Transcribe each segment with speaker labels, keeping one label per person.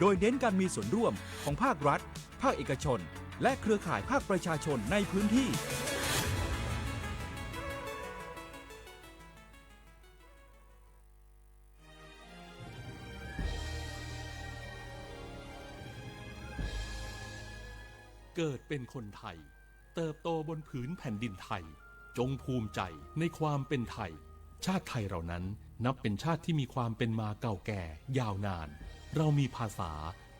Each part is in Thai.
Speaker 1: โดยเน้นการมีส่วนร่วมของภาครัฐภาคเอกชนและเครือข่ายภาคประชาชนในพื้นที่
Speaker 2: เกิดเป็นคนไทยเติบโตบนผืนแผ่นดินไทยจงภูมิใจในความเป็นไทยชาติไทยเรานั้นนับเป็นชาติที่มีความเป็นมาเก่าแก่ยาวนานเรามีภาษา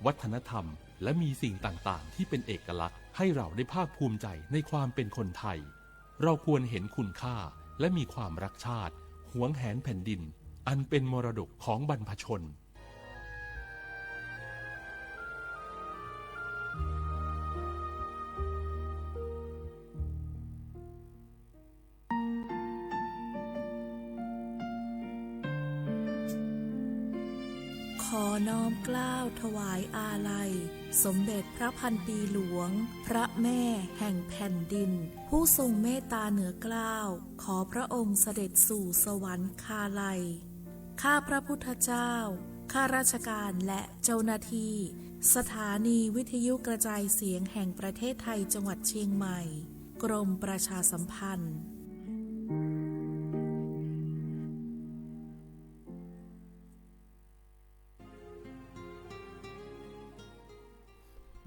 Speaker 2: วัฒนธรรมและมีสิ่งต่างๆที่เป็นเอกลักษณ์ให้เราได้ภาคภูมิใจในความเป็นคนไทยเราควรเห็นคุณค่าและมีความรักชาติหวงแหนแผ่นดินอันเป็นมรดกของบรรพชน
Speaker 3: ขอน้อมเกล้าถวายอาลัยสมเด็จพระพันปีหลวงพระแม่แห่งแผ่นดินผู้ทรงเมตตาเหนือเกล้าขอพระองค์เสด็จสู่สวรรคาลัยข้าพระพุทธเจ้าข้าราชการและเจ้าหน้าที่สถานีวิทยุกระจายเสียงแห่งประเทศไทยจังหวัดเชียงใหม่กรมประชาสัมพันธ์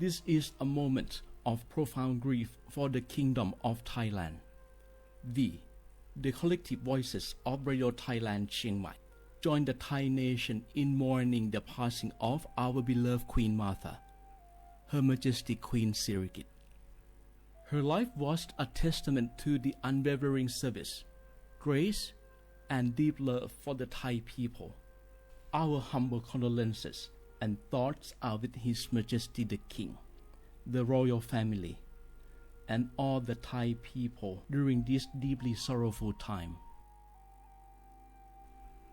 Speaker 4: This is a moment of profound grief for the Kingdom of Thailand. We, the collective voices of Radio Thailand Chiang Mai, join the Thai nation in mourning the passing of our beloved Queen Martha, Her Majesty Queen Sirikit. Her life was a testament to the unwavering service, grace, and deep love for the Thai people. Our humble condolences and thoughts are with His Majesty the King, the royal family, and all the Thai people during this deeply sorrowful time.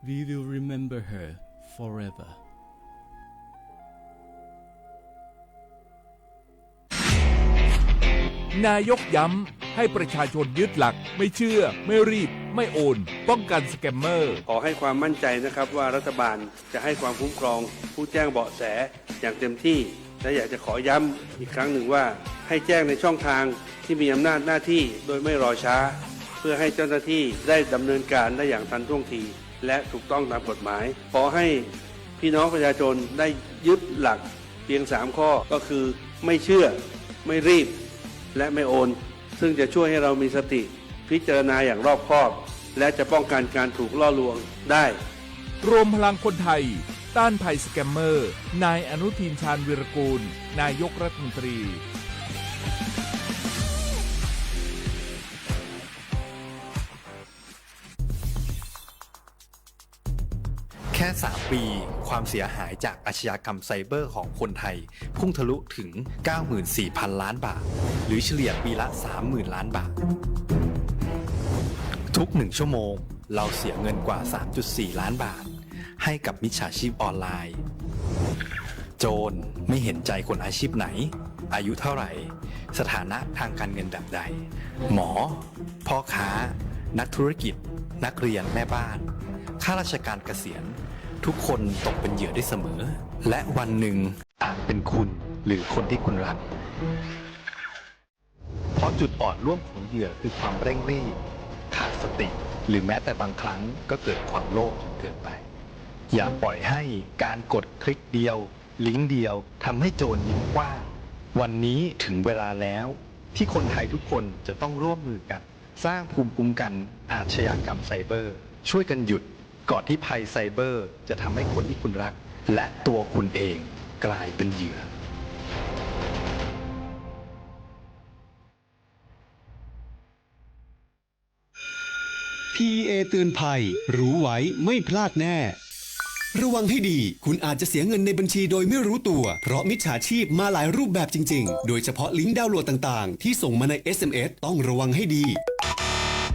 Speaker 4: We will remember her forever.
Speaker 1: นายกย้ำให้ประชาชนยึดหลักไม่เชื่อไม่รีบไม่โอนป้องกันสแกมเมอร์
Speaker 5: ขอให้ความมั่นใจนะครับว่ารัฐบาลจะให้ความคุ้มครองผู้แจ้งเบาะแสอย่างเต็มที่และอยากจะขอย้ำอีกครั้งหนึ่งว่าให้แจ้งในช่องทางที่มีอำนาจหน้าที่โดยไม่รอช้าเพื่อให้เจ้าหน้าที่ได้ดำเนินการได้อย่างทันท่วงทีและถูกต้องตามกฎหมายขอให้พี่น้องประชาชนได้ยึดหลักเพียง3ข้อก็คือไม่เชื่อไม่รีบและไม่โอนซึ่งจะช่วยให้เรามีสติพิจารณาอย่างรอบคอบและจะป้องกันการถูกล่อลวงได้
Speaker 1: รวมพลังคนไทยต้านภัยสแกมเมอร์นายอนุทินชาญวีรกูลนายกรัฐมนตรี
Speaker 6: แค่3 ปีความเสียหายจากอาชญากรรมไซเบอร์ของคนไทยพุ่งทะลุถึง 94,000 ล้านบาทหรือเฉลี่ยปีละ 30,000 ล้านบาททุก1 ชั่วโมงเราเสียเงินกว่า 3.4 ล้านบาทให้กับมิจฉาชีพออนไลน์โจรไม่เห็นใจคนอาชีพไหนอายุเท่าไหร่สถานะทางการเงินแบบใดหมอพ่อค้านักธุรกิจนักเรียนแม่บ้านข้าราชการเกษียณทุกคนตกเป็นเหยื่อได้เสมอและวันหนึ่งอาจเป็นคุณหรือคนที่คุณรักเพราะจุดอ่อนร่วมของเหยื่อคือความเร่งรีบขาดสติหรือแม้แต่บางครั้งก็เกิดความโลภจนเกินไปอย่าปล่อยให้การกดคลิกเดียวลิงก์เดียวทำให้โจรยิ้มกว้างวันนี้ถึงเวลาแล้วที่คนไทยทุกคนจะต้องร่วมมือกันสร้างภูมิคุ้มกันอาชญากรรมไซเบอร์ช่วยกันหยุดก่อนที่ภัยไซเบอร์จะทำให้คนที่คุณรักและตัวคุณเองกลายเป็นเหยื่อ
Speaker 7: PA เตือนภัยรู้ไว้ไม่พลาดแน่ระวังให้ดีคุณอาจจะเสียเงินในบัญชีโดยไม่รู้ตัวเพราะมิจฉาชีพมาหลายรูปแบบจริงๆโดยเฉพาะลิงก์ดาวน์โหลดต่างๆที่ส่งมาใน SMS ต้องระวังให้ดี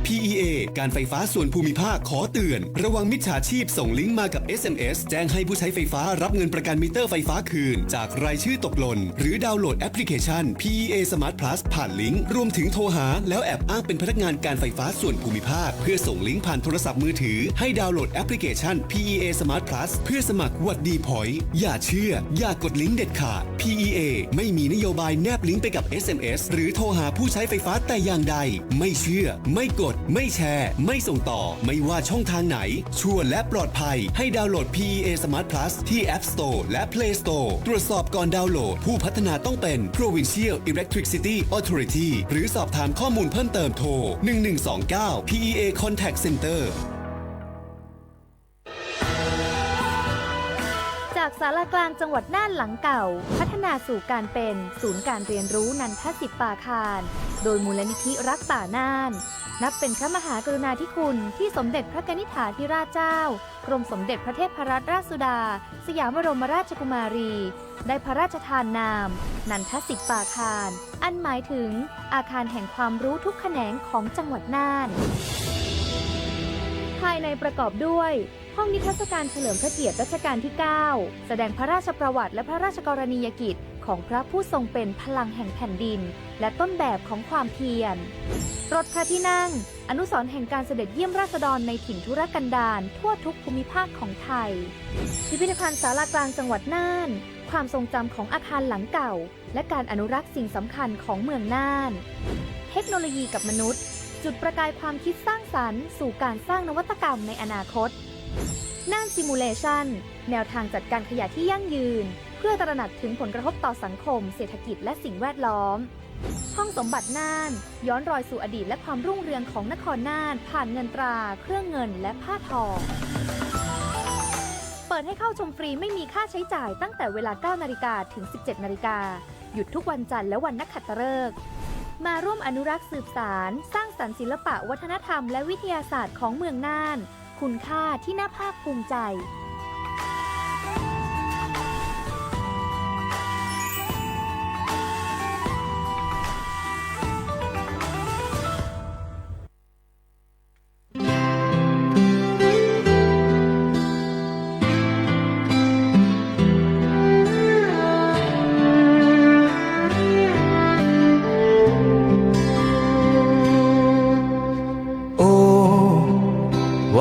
Speaker 7: PEA การไฟฟ้าส่วนภูมิภาคขอเตือนระวังมิจฉาชีพส่งลิงก์มากับ SMS แจ้งให้ผู้ใช้ไฟฟ้ารับเงินประกันมิเตอร์ไฟฟ้าคืนจากรายชื่อตกหล่นหรือดาวน์โหลดแอปพลิเคชัน PEA Smart Plus ผ่านลิงก์รวมถึงโทรหาแล้วแอบอ้างเป็นพนักงานการไฟฟ้าส่วนภูมิภาคเพื่อส่งลิงก์ผ่านโทรศัพท์มือถือให้ดาวน์โหลดแอปพลิเคชัน PEA Smart Plus เพื่อสมัครหวัดดีพอยต์อย่าเชื่ออย่ากดลิงก์เด็ดขาด PEA ไม่มีนโยบายแนบลิงก์ไปกับ SMS หรือโทรหาผู้ใช้ไฟฟ้าแต่อย่างใดไม่เชื่อไม่กดไม่แชร์ไม่ส่งต่อไม่ว่าช่องทางไหนชัวร์และปลอดภัยให้ดาวน์โหลด PEA Smart Plus ที่ App Store และ Play Store ตรวจสอบก่อนดาวน์โหลดผู้พัฒนาต้องเป็น Provincial Electricity Authority หรือสอบถามข้อมูลเพิ่มเติมโทร 1129 PEA Contact Center
Speaker 8: จากศาลากลางจังหวัดน่านหลังเก่าพัฒนาสู่การเป็นศูนย์การเรียนรู้นันทศิษย์ป่าคารโดยมูลนิธิรักป่าน่านนับเป็นพระมหากรุณาธิคุณที่สมเด็จพระกนิษฐาธิราชเจ้ากรมสมเด็จพระเทพรัตนราชสุดาสยามบรมราชกุมารีได้พระราชทานนามนันทศิษย์ป่าคารอันหมายถึงอาคารแห่งความรู้ทุกแขนงของจังหวัดน่านภายในประกอบด้วยห้องนิทรรศการเฉลิมพระเกียรติรัชกาลที่ 9 แสดงพระราชประวัติและพระราชกรณียกิจของพระผู้ทรงเป็นพลังแห่งแผ่นดินและต้นแบบของความเพียรรถพระที่นั่งอนุสรณ์แห่งการเสด็จเยี่ยมราษฎรในถิ่นทุรกันดารทั่วทุกภูมิภาคของไทยพิพิธภัณฑ์ศาลากลางจังหวัดน่านความทรงจำของอาคารหลังเก่าและการอนุรักษ์สิ่งสำคัญของเมืองน่านเทคโนโลยีกับมนุษย์จุดประกายความคิดสร้างสรรค์สู่การสร้างนวัตกรรมในอนาคตน่านซิมูเลชันแนวทางจัดการขยะที่ยั่งยืนเพื่อตระหนักถึงผลกระทบต่อสังคมเศรษฐกิจและสิ่งแวดล้อมห้องสมบัติน่านย้อนรอยสู่อดีตและความรุ่งเรืองของนครน่านผ่านเงินตราเครื่องเงินและผ้าทองเปิดให้เข้าชมฟรีไม่มีค่าใช้จ่ายตั้งแต่เวลา 9 นาฬิกาถึง 17 นาฬิกาหยุดทุกวันจันทร์และวันนักขัตฤกษ์มาร่วมอนุรักษ์สืบสานสร้างสรรค์ศิลปะวัฒนธรรมและวิทยาศาสตร์ของเมืองน่านคุณค่าที่น่าภาคภูมิใจ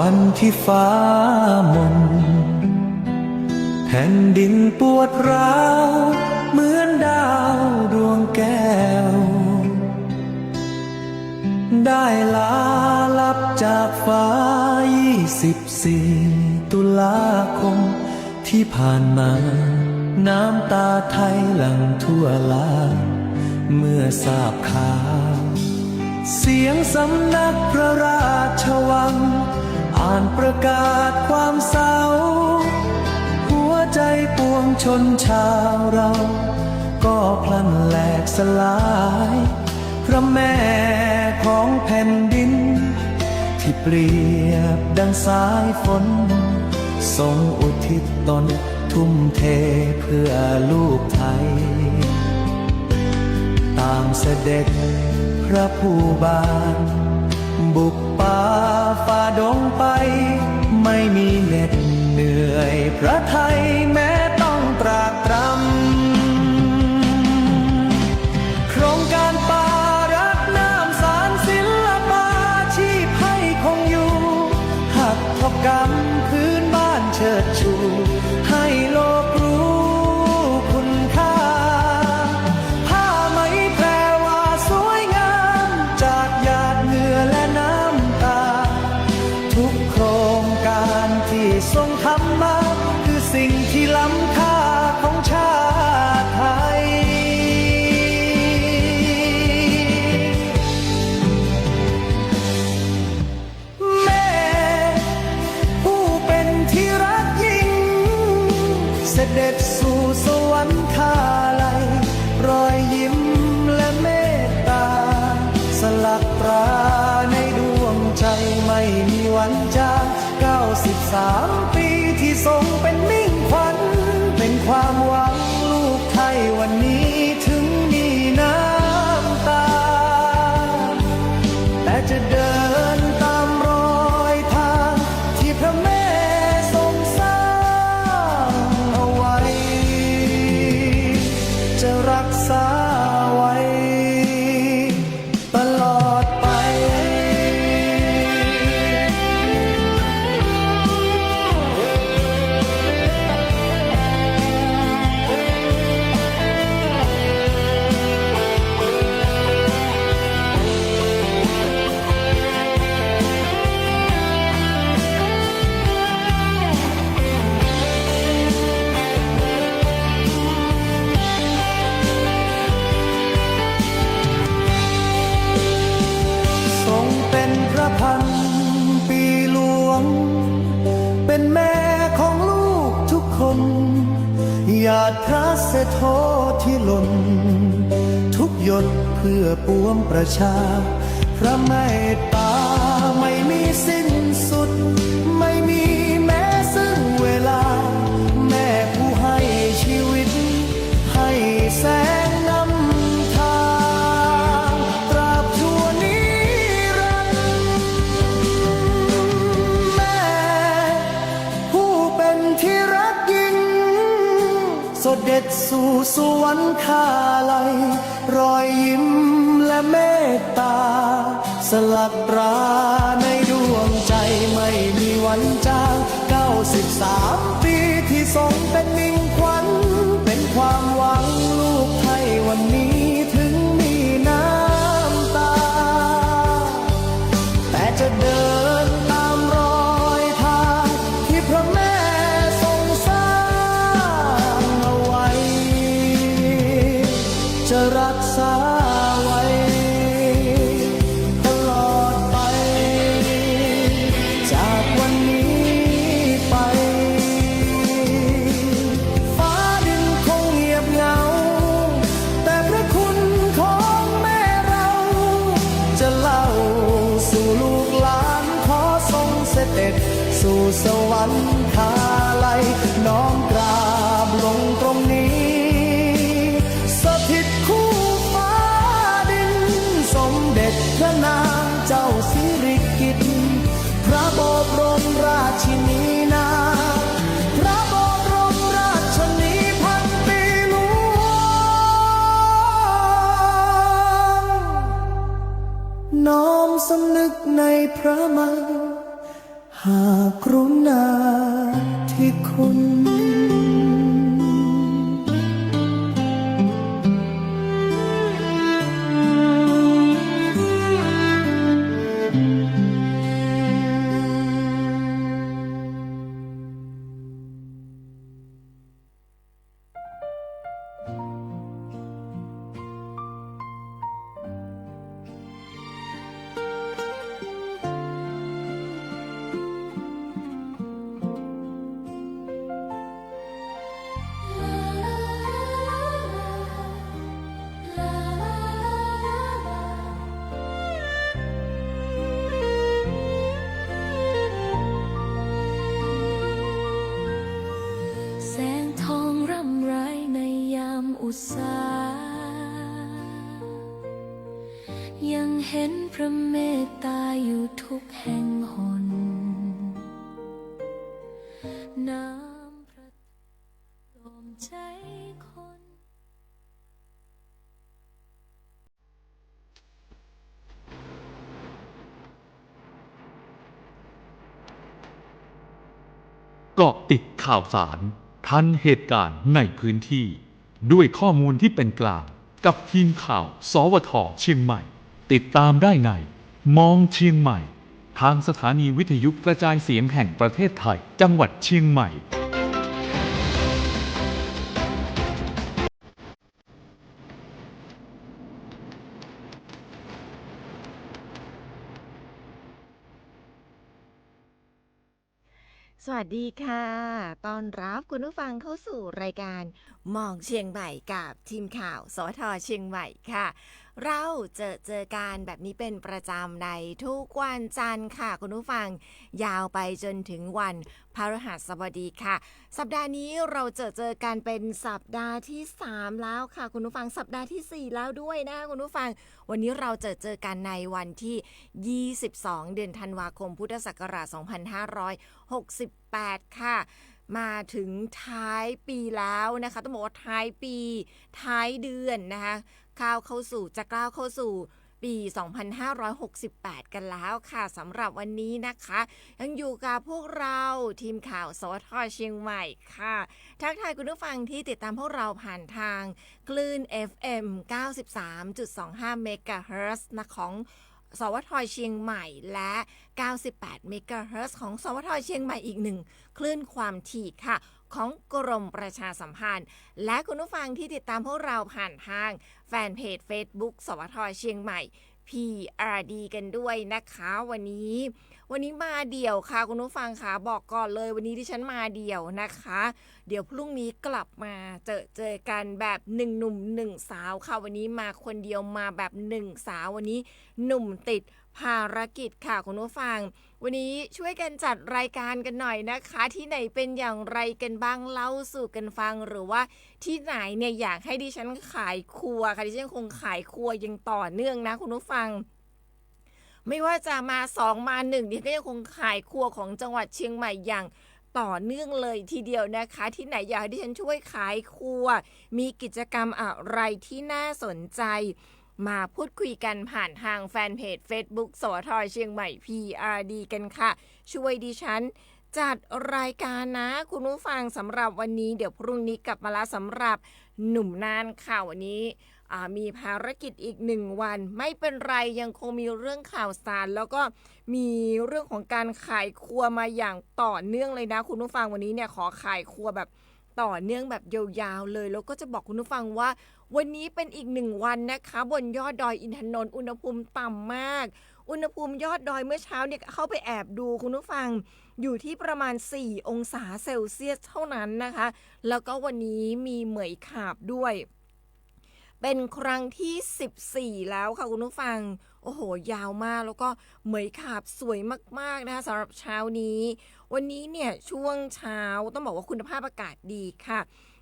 Speaker 9: วันที่ฟ้ามนแผ่นดินปวดร้าวเหมือนดาวดวงแก้วได้ลาลับจากฟ้า24 ตุลาคมที่ผ่านมาน้ำตาไทยหลั่งทั่วลาเมื่อทราบข่าวเสียงสำนักพระราชวังอ่านประกาศความเศร้าหัวใจปวงชนชาวเราก็พลันแหลกสลายพระแม่ของแผ่นดินที่เปรียบดังสายฝนทรงอุทิศตนทุ่มเทเพื่อลูกไทยตามเสด็จพระผู้บานบุกป่าฝ่าดงไปไม่มีเหน็ดเหนื่อยพระไทยแม้ต้องตรากตรำโครงการป่ารักน้ำสารศิลปาชีพให้คงอยู่หัตถกรรมพื้นบ้านเชิดชูให้โลกรู้คุณค่าผ้าไหมแพรวาสวยงามจากหยาดเหงื่อและน้ำตาทุกโครงการที่ทรงทำมาคือสิ่งที่ล้ำค่าของชาติไทยแม่ผู้เป็นที่รักยิ่งเสด็จสู่สวรรคาลัยรอยยิ้มและเมตตาสลักตราในดวงใจไม่มีวันจาง93 ปีที่ทรงเป็นมิ่งขวัญเป็นความหวังลูกไทยวันนี้ถึงมีน้ำตาแต่จะเดิน จะรักษาไว้ตลอดไปพันปีหลวงเป็นแม่ของลูกทุกคนหยาดพระเศษโทที่หล่นทุกหยดเพื่อปวงประชาพระเมตตาไม่มีสิ้นสุดไม่มีแม้ซึ่งเวลาแม่ผู้ให้ชีวิตให้แสงนำทางตราบชั่วนิรันดร์แม่ผู้เป็นที่รักยิ่งเสด็จสู่สวรรคาลัยรอยยิ้มและเมตตาสลักตราในดวงใจไม่มีวันจาง93 ปีที่ทรงเป็นมิ่งขวัญเป็นความหวังลูกไทยวันนี้ถึงมีน้ำตาแต่จะเดินตามรอยทางที่พระแม่ทรงสร้างเอาไว้จะรักษาไว้ตลอดไปจากวันนี้ไปฟ้าดินคงเงียบเหงาแต่พระคุณของแม่เราจะเล่าสู่ลูกหลานขอทรงเสด็จสู่สวรรคาลัยน้อมกราบลงตรงนี้สถิตคู่ฟ้าดินสมเด็จพระนางเจ้าสิริกิติ์พระบรมราชินีนาพระบรมราชนีพันปีหลวงน้อมสำนึกในพระมหากรุณาธิคุณ
Speaker 3: อุตสายังเห็นพระเมตตาอยู่ทุกแห่งหนน้ำพระลมใจคน
Speaker 10: เกาะติดข่าวสารทันเหตุการณ์ในพื้นที่ด้วยข้อมูลที่เป็นกลางกับทีมข่าวสวท.เชียงใหม่ติดตามได้ในมองเชียงใหม่ทางสถานีวิทยุกระจายเสียงแห่งประเทศไทยจังหวัดเชียงใหม่
Speaker 11: สวัสดีค่ะต้อนรับคุณผู้ฟังเข้าสู่รายการมองเชียงใหม่กับทีมข่าวสวท.เชียงใหม่ค่ะเราเจอกันแบบนี้เป็นประจำในทุกวันจันทร์ค่ะคุณผู้ฟังยาวไปจนถึงวันพฤหัสบดีค่ะสัปดาห์นี้เราเจอกันเป็นสัปดาห์ที่3แล้วค่ะคุณผู้ฟังสัปดาห์ที่4แล้วด้วยนะคุณผู้ฟังวันนี้เราเจอกันในวันที่22เดือนธันวาคมพุทธศักราช2568ค่ะ มาถึงท้ายปีแล้วนะคะต้องบอกว่าท้ายปีท้ายเดือนนะคะจะก้าวเข้าสู่ปี 2568 กันแล้วค่ะสำหรับวันนี้นะคะยังอยู่กับพวกเราทีมข่าวสวทเชียงใหม่ค่ะทักทายคุณผู้ฟังที่ติดตามพวกเราผ่านทางคลื่น FM 93.25 เมกะเฮิรตซ์นะของสวทเชียงใหม่และ98 เมกะเฮิรตซ์ของสวทเชียงใหม่อีกหนึ่งคลื่นความถี่ค่ะของกรมประชาสัมพันธ์และคุณผู้ฟังที่ติดตามพวกเราผ่านทางแฟนเพจ Facebook สวทเชียงใหม่ PRD กันด้วยนะคะวันนี้มาเดี่ยวค่ะคุณผู้ฟังค่ะบอกก่อนเลยวันนี้ดิฉันมาเดี่ยวนะคะเดี๋ยวพรุ่งนี้กลับมาเจอกันแบบ1หนุ่ม1สาวค่ะวันนี้มาคนเดียวมาแบบ1สาววันนี้หนุ่มติดภารกิจค่ะคุณผู้ฟังวันนี้ช่วยกันจัดรายการกันหน่อยนะคะที่ไหนเป็นอย่างไรกันบ้างเล่าสู่กันฟังหรือว่าที่ไหนเนี่ยอยากให้ดิฉันขายครัวค่ะดิฉันคงขายครัวยังต่อเนื่องนะคุณผู้ฟังไม่ว่าจะมา2มา1เนี่ยก็ยังคงขายครัวของจังหวัดเชียงใหม่อย่างต่อเนื่องเลยทีเดียวนะคะที่ไหนอยากให้ดิฉันช่วยขายครัวมีกิจกรรมอะไรที่น่าสนใจมาพูดคุยกันผ่านทางแฟนเพจ Facebook สวทเชียงใหม่ PRD กันค่ะช่วยดิฉันจัดรายการนะคุณผู้ฟังสำหรับวันนี้เดี๋ยวพรุ่งนี้กลับมาละสำหรับหนุ่มน่านค่ะวันนี้มีภารกิจอีก1วันไม่เป็นไรยังคงมีเรื่องข่าวสารแล้วก็มีเรื่องของการขายครัวมาอย่างต่อเนื่องเลยนะคุณผู้ฟังวันนี้เนี่ยขอขายครัวแบบต่อเนื่องแบบยาวๆเลยแล้วก็จะบอกคุณผู้ฟังว่าวันนี้เป็นอีก1วันนะคะบนยอดดอยอินทนนท์อุณหภูมิต่ำมากอุณหภูมิยอดดอยเมื่อเช้าเนี่ยเข้าไปแอบดูคุณผู้ฟังอยู่ที่ประมาณ4องศาเซลเซียสเท่านั้นนะคะแล้วก็วันนี้มีเหมยขาบด้วยเป็นครั้งที่14แล้วค่ะคุณผู้ฟังโอ้โหยาวมากแล้วก็เหมยขาบสวยมากๆนะคะสำหรับเช้านี้วันนี้เนี่ยช่วงเช้าต้องบอกว่าคุณภาพอากาศดีค่ะ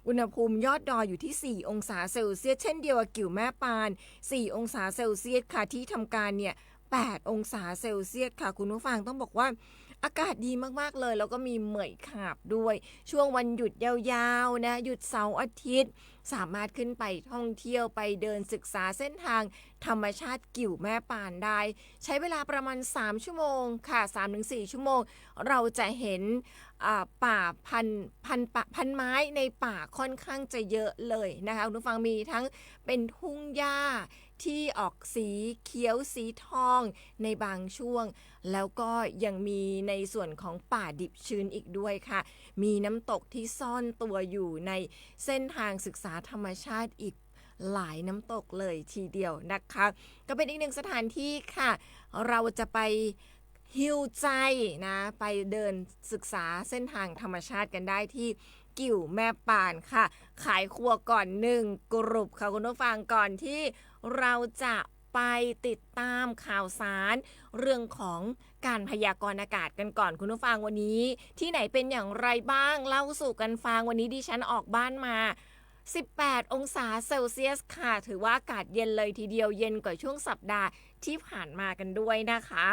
Speaker 11: อุณหภูมิยอดดอยอยู่ที่4องศาเซลเซียสเช่นเดียวกับกิ่วแม่ปาน4องศาเซลเซียสค่ะที่ทำการเนี่ย8องศาเซลเซียสค่ะคุณผู้ฟังต้องบอกว่าอากาศดีมากๆเลยแล้วก็มีเหมยขาบด้วยช่วงวันหยุดยาวๆนะหยุดเสาร์อาทิตย์สามารถขึ้นไปท่องเที่ยวไปเดินศึกษาเส้นทางธรรมชาติกิ่วแม่ปานได้ใช้เวลาประมาณ3ชั่วโมงค่ะ 3-4 ชั่วโมงเราจะเห็นป่าพันไม้ในป่าค่อนข้างจะเยอะเลยนะคะคุณผู้ฟังมีทั้งเป็นทุ่งหญ้าที่ออกสีเขียวสีทองในบางช่วงแล้วก็ยังมีในส่วนของป่าดิบชื้นอีกด้วยค่ะมีน้ำตกที่ซ่อนตัวอยู่ในเส้นทางศึกษาธรรมชาติอีกหลายน้ำตกเลยทีเดียวนะคะก็เป็นอีกหนึ่งสถานที่ค่ะเราจะไปฮิวใจนะไปเดินศึกษาเส้นทางธรรมชาติกันได้ที่กิ่วแม่ปานค่ะขายครัวก่อน1กลุ่มค่ะคุณผู้ฟังก่อนที่เราจะไปติดตามข่าวสารเรื่องของการพยากรณ์อากาศกันก่อนคุณผู้ฟังวันนี้ที่ไหนเป็นอย่างไรบ้างเล่าสู่กันฟังวันนี้ดิฉันออกบ้านมา18องศาเซลเซียสค่ะถือว่าอากาศเย็นเลยทีเดียวเย็นกว่าช่วงสัปดาห์ที่ผ่านมากันด้วยนะคะ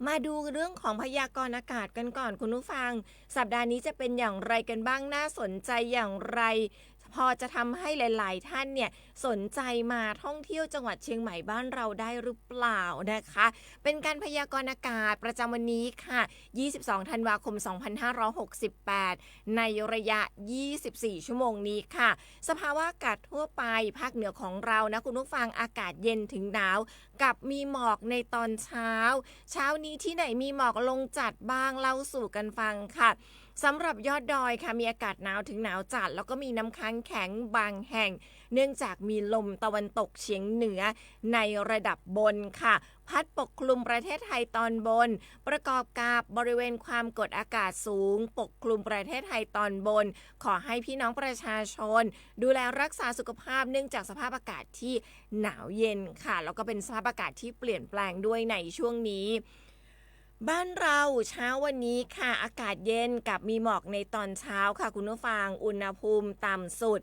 Speaker 11: มาดูเรื่องของพยากรณ์อากาศกันก่อนคุณผู้ฟังสัปดาห์นี้จะเป็นอย่างไรกันบ้างน่าสนใจอย่างไรพอจะทำให้หลายๆท่านเนี่ยสนใจมาท่องเที่ยวจังหวัดเชียงใหม่บ้านเราได้หรือเปล่านะคะเป็นการพยากรณ์อากาศประจำวันนี้ค่ะ22ธันวาคม2568ในระยะ24ชั่วโมงนี้ค่ะสภาวะอากาศทั่วไปภาคเหนือของเรานะคุณผู้ฟังอากาศเย็นถึงหนาวกับมีหมอกในตอนเช้านี้ที่ไหนมีหมอกลงจัดบ้างเล่าสู่กันฟังค่ะสำหรับยอดดอยค่ะมีอากาศหนาวถึงหนาวจัดแล้วก็มีน้ำค้างแข็งบางแห่งเนื่องจากมีลมตะวันตกเฉียงเหนือในระดับบนค่ะพัดปกคลุมประเทศไทยตอนบนประกอบกับบริเวณความกดอากาศสูงปกคลุมประเทศไทยตอนบนขอให้พี่น้องประชาชนดูแลรักษาสุขภาพเนื่องจากสภาพอากาศที่หนาวเย็นค่ะแล้วก็เป็นสภาพอากาศที่เปลี่ยนแปลงด้วยในช่วงนี้ บ้านเราเช้าวันนี้ค่ะอากาศเย็นกับมีหมอกในตอนเช้าค่ะคุณผู้ฟังอุณหภูมิต่ำสุด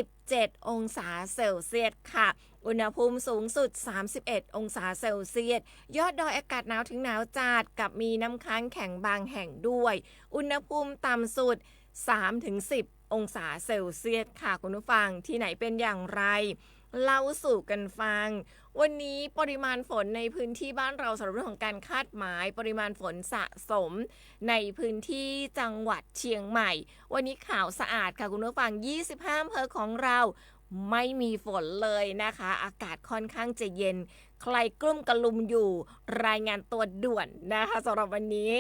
Speaker 11: 17องศาเซลเซียสค่ะอุณหภูมิสูงสุด31องศาเซลเซียสยอดดอยอากาศหนาวถึงหนาวจัดกับมีน้ำค้างแข็งบางแห่งด้วยอุณหภูมิต่ำสุด3-10องศาเซลเซียสค่ะคุณผู้ฟังที่ไหนเป็นอย่างไรเล่าสู่กันฟังวันนี้ปริมาณฝนในพื้นที่บ้านเราสำหรับเรื่องของการคาดหมายปริมาณฝนสะสมในพื้นที่จังหวัดเชียงใหม่วันนี้ข่าวสะอาดค่ะคุณผู้ฟัง25อำเภอของเราไม่มีฝนเลยนะคะอากาศค่อนข้างจะเย็นใครกลุ้มกระลุมอยู่รายงานตัวด่วนนะคะสำหรับวันนี้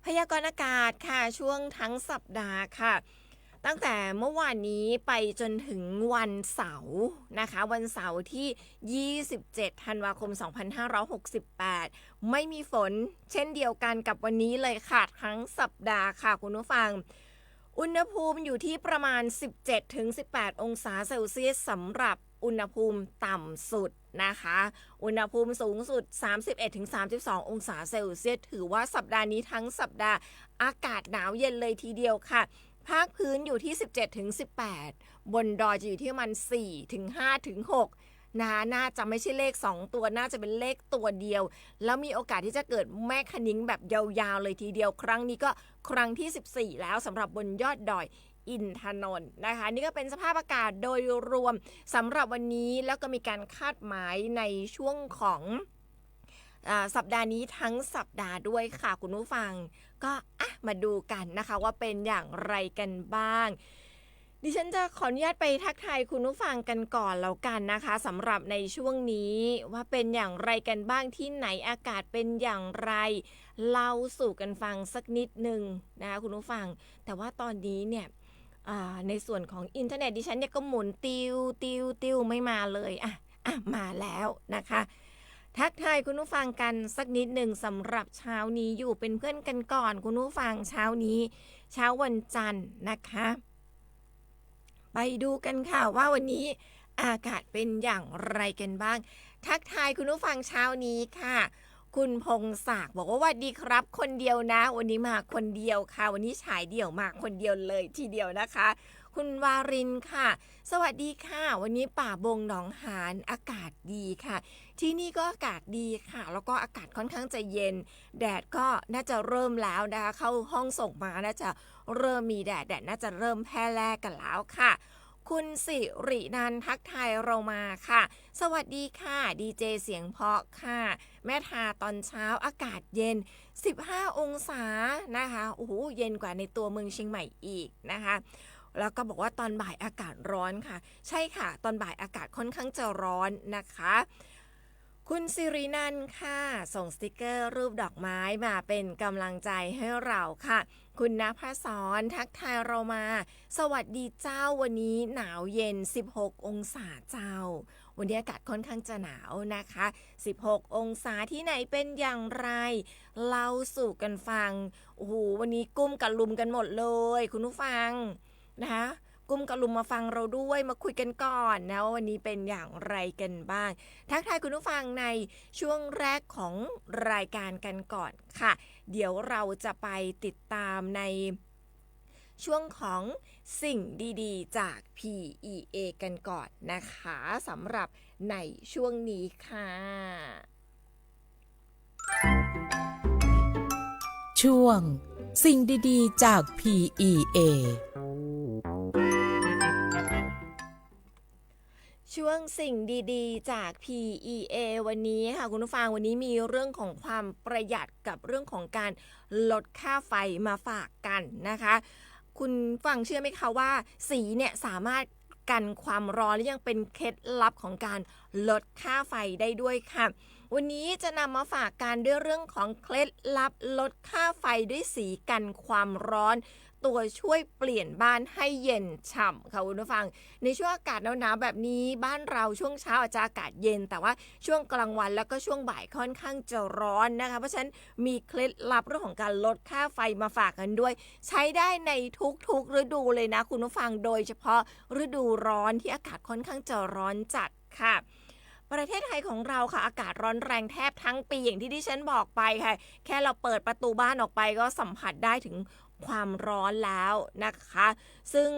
Speaker 11: พยากรณ์อากาศค่ะช่วงทั้งสัปดาห์ค่ะตั้งแต่เมื่อวานนี้ไปจนถึงวันเสาร์นะคะวันเสาร์ที่27ธันวาคม2568ไม่มีฝนเช่นเดียวกันกับวันนี้เลยค่ะทั้งสัปดาห์ค่ะคุณผู้ฟังอุณหภูมิอยู่ที่ประมาณ 17-18 องศาเซลเซียสสำหรับอุณหภูมิต่ำสุดนะคะอุณหภูมิสูงสุด 31-32 องศาเซลเซียสถือว่าสัปดาห์นี้ทั้งสัปดาห์อากาศหนาวเย็นเลยทีเดียวค่ะภาคพื้นอยู่ที่ 17-18 บนดอยจะอยู่ที่ประมาณ 4-5-6 น่าจะไม่ใช่เลข2ตัวน่าจะเป็นเลขตัวเดียวแล้วมีโอกาสที่จะเกิดแม่คะนิ้งแบบยาวๆเลยทีเดียวครั้งนี้ก็ครั้งที่14แล้วสำหรับบนยอดดอยอินทนนท์นะคะนี่ก็เป็นสภาพอากาศโดยรวมสำหรับวันนี้แล้วก็มีการคาดหมายในช่วงของสัปดาห์นี้ทั้งสัปดาห์ด้วยค่ะคุณผู้ฟังก็มาดูกันนะคะว่าเป็นอย่างไรกันบ้างดิฉันจะขออนุญาตไปทักทายคุณผู้ฟังกันก่อนแล้วกันนะคะสำหรับในช่วงนี้ว่าเป็นอย่างไรกันบ้างที่ไหนอากาศเป็นอย่างไรเล่าสู่กันฟังสักนิดนึงนะคะคุณผู้ฟังแต่ว่าตอนนี้เนี่ยในส่วนของอินเทอร์เน็ตดิฉันเนี่ยก็หมุนติวไม่มาเลยมาแล้วนะคะทักทายคุณผู้ฟังกันสักนิดหนึ่งสำหรับเช้านี้อยู่เป็นเพื่อนกันก่อนคุณผู้ฟังเช้านี้เช้าวันจันทร์นะคะไปดูกันค่ะว่าวันนี้อากาศเป็นอย่างไรกันบ้างทักทายคุณผู้ฟังเช้านี้ค่ะคุณพงศักดิ์บอกว่าสวัสดีครับคนเดียวนะวันนี้มาคนเดียวค่ะวันนี้ฉายเดี่ยวมาคนเดียวเลยทีเดียวนะคะคุณวารินค่ะสวัสดีค่ะวันนี้ป่าบงหนองหานอากาศดีค่ะที่นี่ก็อากาศดีค่ะแล้วก็อากาศค่อนข้างจะเย็นแดดก็น่าจะเริ่มแล้วนะคะเข้าห้องส่งมาน่าจะเริ่มมีแดดน่าจะเริ่มแพร่แล่กันแล้วค่ะคุณสิรินันท์ทักทายเรามาค่ะสวัสดีค่ะดีเจเสียงเพราะค่ะแม่ทาตอนเช้าอากาศเย็น15องศานะคะโอ้โหเย็นกว่าในตัวเมืองเชียงใหม่อีกนะคะแล้วก็บอกว่าตอนบ่ายอากาศร้อนค่ะใช่ค่ะตอนบ่ายอากาศค่อนข้างจะร้อนนะคะคุณสิรินันท์ค่ะส่งสติกเกอร์รูปดอกไม้มาเป็นกำลังใจให้เราค่ะคุณณภสรทักทายเรามาสวัสดีเจ้าวันนี้หนาวเย็น16องศาเจ้าวันนี้อากาศค่อนข้างจะหนาวนะคะ16องศาที่ไหนเป็นอย่างไรเล่าสู่กันฟังโอ้โหวันนี้กุ้มกันลุมกันหมดเลยคุณผู้ฟังนะคะกุ้มกระลุมมาฟังเราด้วยมาคุยกันก่อนนะว่าวันนี้เป็นอย่างไรกันบ้างทักทายคุณผู้ฟังในช่วงแรกของรายการกันก่อนค่ะเดี๋ยวเราจะไปติดตามในช่วงของสิ่งดีๆจาก PEA กันก่อนนะคะสำหรับในช่วงนี้ค่ะ
Speaker 12: ช่วงสิ่งดีๆจาก PEA
Speaker 11: ช่วงสิ่งดีๆจาก PEA วันนี้ค่ะคุณผู้ฟังวันนี้มีเรื่องของความประหยัดกับเรื่องของการลดค่าไฟมาฝากกันนะคะคุณฟังเชื่อไหมคะว่าสีเนี่ยสามารถกันความร้อนและยังเป็นเคล็ดลับของการลดค่าไฟได้ด้วยค่ะวันนี้จะนำมาฝากกันด้วยเรื่องของเคล็ดลับลดค่าไฟด้วยสีกันความร้อนตัวช่วยเปลี่ยนบ้านให้เย็นฉ่ำค่ะคุณผู้ฟังในช่วงอากาศหนาวๆแบบนี้บ้านเราช่วงเช้าอาจจะอากาศเย็นแต่ว่าช่วงกลางวันแล้วก็ช่วงบ่ายค่อนข้างจะร้อนนะคะเพราะฉะนั้นมีเคล็ดลับเรื่องของการลดค่าไฟมาฝากกันด้วยใช้ได้ในทุกๆฤดูเลยนะคุณผู้ฟังโดยเฉพาะฤดูร้อนที่อากาศค่อนข้างจะร้อนจัดค่ะ ประเทศไทยของเราค่ะอากาศร้อนแรงแทบทั้งปีอย่างที่ดิฉันบอกไปค่ะแค่เราเปิดประตูบ้านออกไปก็สัมผัสได้ถึงความร้อนแล้วนะคะซึ่ง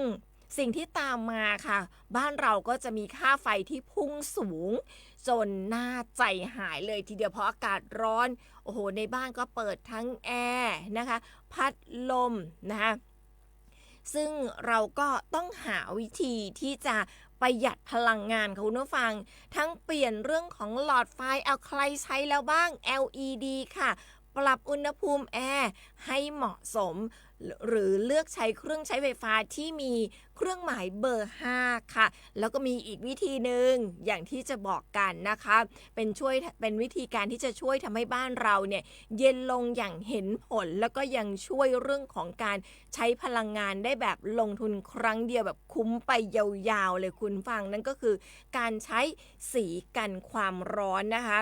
Speaker 11: สิ่งที่ตามมาค่ะบ้านเราก็จะมีค่าไฟที่พุ่งสูงจนน่าใจหายเลยทีเดียวเพราะอากาศร้อนโอ้โหในบ้านก็เปิดทั้งแอร์นะคะพัดลมนะคะซึ่งเราก็ต้องหาวิธีที่จะประหยัดพลังงานค่ะคุณผู้ฟังทั้งเปลี่ยนเรื่องของหลอดไฟเอาใครใช้แล้วบ้าง LED ค่ะปรับอุณหภูมิแอร์ให้เหมาะสมหรือเลือกใช้เครื่องใช้ไฟฟ้าที่มีเครื่องหมายเบอร์5ค่ะแล้วก็มีอีกวิธีหนึ่งอย่างที่จะบอกกันนะคะเป็นวิธีการที่จะช่วยทำให้บ้านเราเนี่ยเย็นลงอย่างเห็นผลแล้วก็ยังช่วยเรื่องของการใช้พลังงานได้แบบลงทุนครั้งเดียวแบบคุ้มไปยาวๆเลยคุณฟังนั่นก็คือการใช้สีกันความร้อนนะคะ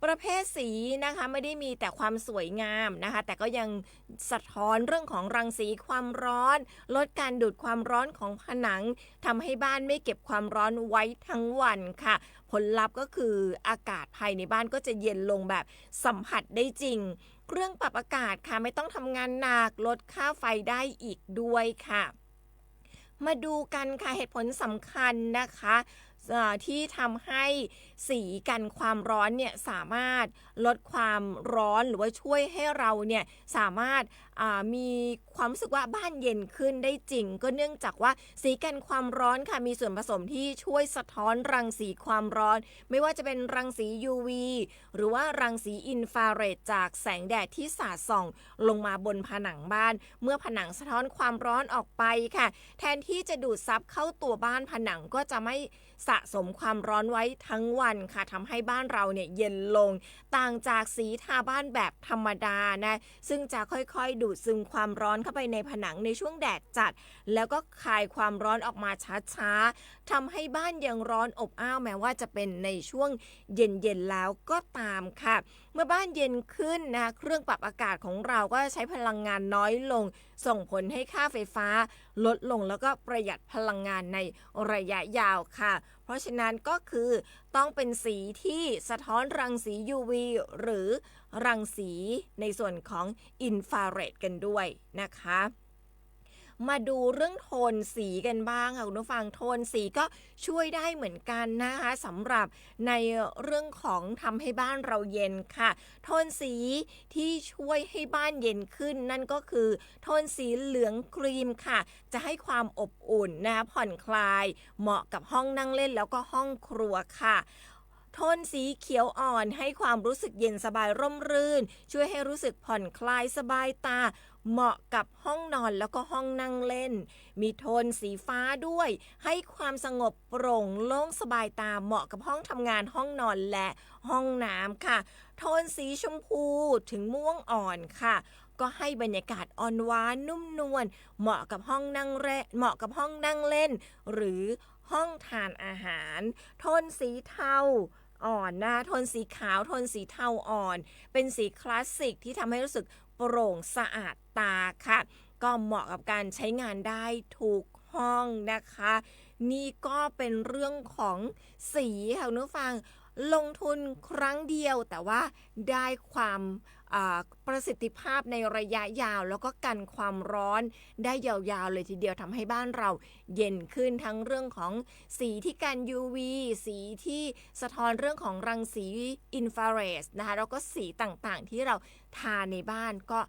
Speaker 11: ประเภทสีนะคะไม่ได้มีแต่ความสวยงามนะคะแต่ก็ยังสะท้อนเรื่องของรังสีความร้อนลดการดูดความร้อนของผนังทำให้บ้านไม่เก็บความร้อนไว้ทั้งวันค่ะผลลัพธ์ก็คืออากาศภายในบ้านก็จะเย็นลงแบบสัมผัสได้จริงเครื่องปรับอากาศค่ะไม่ต้องทำงานหนักลดค่าไฟได้อีกด้วยค่ะมาดูกันค่ะเหตุผลสำคัญนะคะที่ทำให้สีกันความร้อนเนี่ยสามารถลดความร้อนหรือว่าช่วยให้เราเนี่ยสามารถมีความรู้สึกว่าบ้านเย็นขึ้นได้จริงก็เนื่องจากว่าสีกันความร้อนค่ะมีส่วนผสมที่ช่วยสะท้อนรังสีความร้อนไม่ว่าจะเป็นรังสี UV หรือว่ารังสีอินฟราเรดจากแสงแดดที่สาดส่องลงมาบนผนังบ้านเมื่อผนังสะท้อนความร้อนออกไปค่ะแทนที่จะดูดซับเข้าตัวบ้านผนังก็จะไม่สะสมความร้อนไว้ทั้งวันค่ะทำให้บ้านเราเนี่ยเย็นลงต่างจากสีทาบ้านแบบธรรมดานะซึ่งจะค่อยๆดูดซึมความร้อนเข้าไปในผนังในช่วงแดดจัดแล้วก็คายความร้อนออกมาช้าๆทำให้บ้านยังร้อนอบอ้าวแม้ว่าจะเป็นในช่วงเย็นๆแล้วก็ตามค่ะเมื่อบ้านเย็นขึ้นนะเครื่องปรับอากาศของเราก็ใช้พลังงานน้อยลงส่งผลให้ค่าไฟฟ้าลดลงแล้วก็ประหยัดพลังงานในระยะยาวค่ะเพราะฉะนั้นก็คือต้องเป็นสีที่สะท้อนรังสี UV หรือรังสีในส่วนของอินฟราเรดกันด้วยนะคะมาดูเรื่องโทนสีกันบ้างค่ะคุณผู้ฟังโทนสีก็ช่วยได้เหมือนกันนะคะสำหรับในเรื่องของทำให้บ้านเราเย็นค่ะโทนสีที่ช่วยให้บ้านเย็นขึ้นนั่นก็คือโทนสีเหลืองครีมค่ะจะให้ความอบอุ่นนะคะผ่อนคลายเหมาะกับห้องนั่งเล่นแล้วก็ห้องครัวค่ะโทนสีเขียวอ่อนให้ความรู้สึกเย็นสบายร่มรื่นช่วยให้รู้สึกผ่อนคลายสบายตาเหมาะกับห้องนอนแล้วก็ห้องนั่งเล่นมีโทนสีฟ้าด้วยให้ความสงบโปร่งโล่งสบายตาเหมาะกับห้องทำงานห้องนอนและห้องน้ำค่ะโทนสีชมพูถึงม่วงอ่อนค่ะก็ให้บรรยากาศอ่อนหวานนุ่มนวลเหมาะกับห้องนั่งเล่นหรือห้องทานอาหารโทนสีเทาอ่อนนะโทนสีขาวโทนสีเทาอ่อนเป็นสีคลาสสิกที่ทำให้รู้สึกโปร่งสะอาดตาค่ะก็เหมาะกับการใช้งานได้ทุกห้องนะคะนี่ก็เป็นเรื่องของสีค่ะคุณผู้ฟังลงทุนครั้งเดียวแต่ว่าได้ความประสิทธิภาพในระยะยาวแล้วก็กันความร้อนได้ยาวๆเลยทีเดียวทำให้บ้านเราเย็นขึ้นทั้งเรื่องของสีที่กัน UV สีที่สะท้อนเรื่องของรังสีอินฟราเรดนะคะแล้วก็สีต่างๆที่เราทาในบ้านก็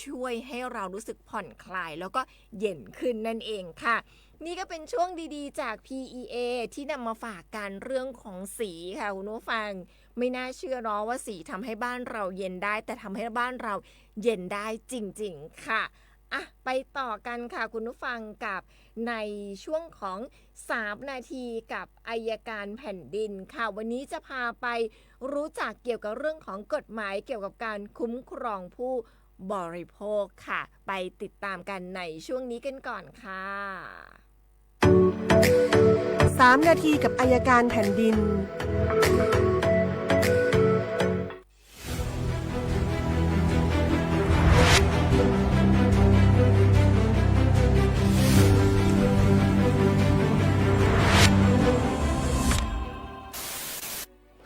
Speaker 11: ช่วยให้เรารู้สึกผ่อนคลายแล้วก็เย็นขึ้นนั่นเองค่ะนี่ก็เป็นช่วงดีๆจาก PEA ที่นำมาฝากกันเรื่องของสีค่ะคุณผู้ฟังไม่น่าเชื่อเนาะว่าสีทำให้บ้านเราเย็นได้แต่ทำให้บ้านเราเย็นได้จริงๆค่ะไปต่อกันค่ะคุณผู้ฟังกับในช่วงของ3นาทีกับอัยการแผ่นดินค่ะวันนี้จะพาไปรู้จักเกี่ยวกับเรื่องของกฎหมายเกี่ยวกับการคุ้มครองผู้บริโภคค่ะไปติดตามกันในช่วงนี้กันก่อนค่ะ
Speaker 13: 3นาทีกับอัยการแผ่นดิน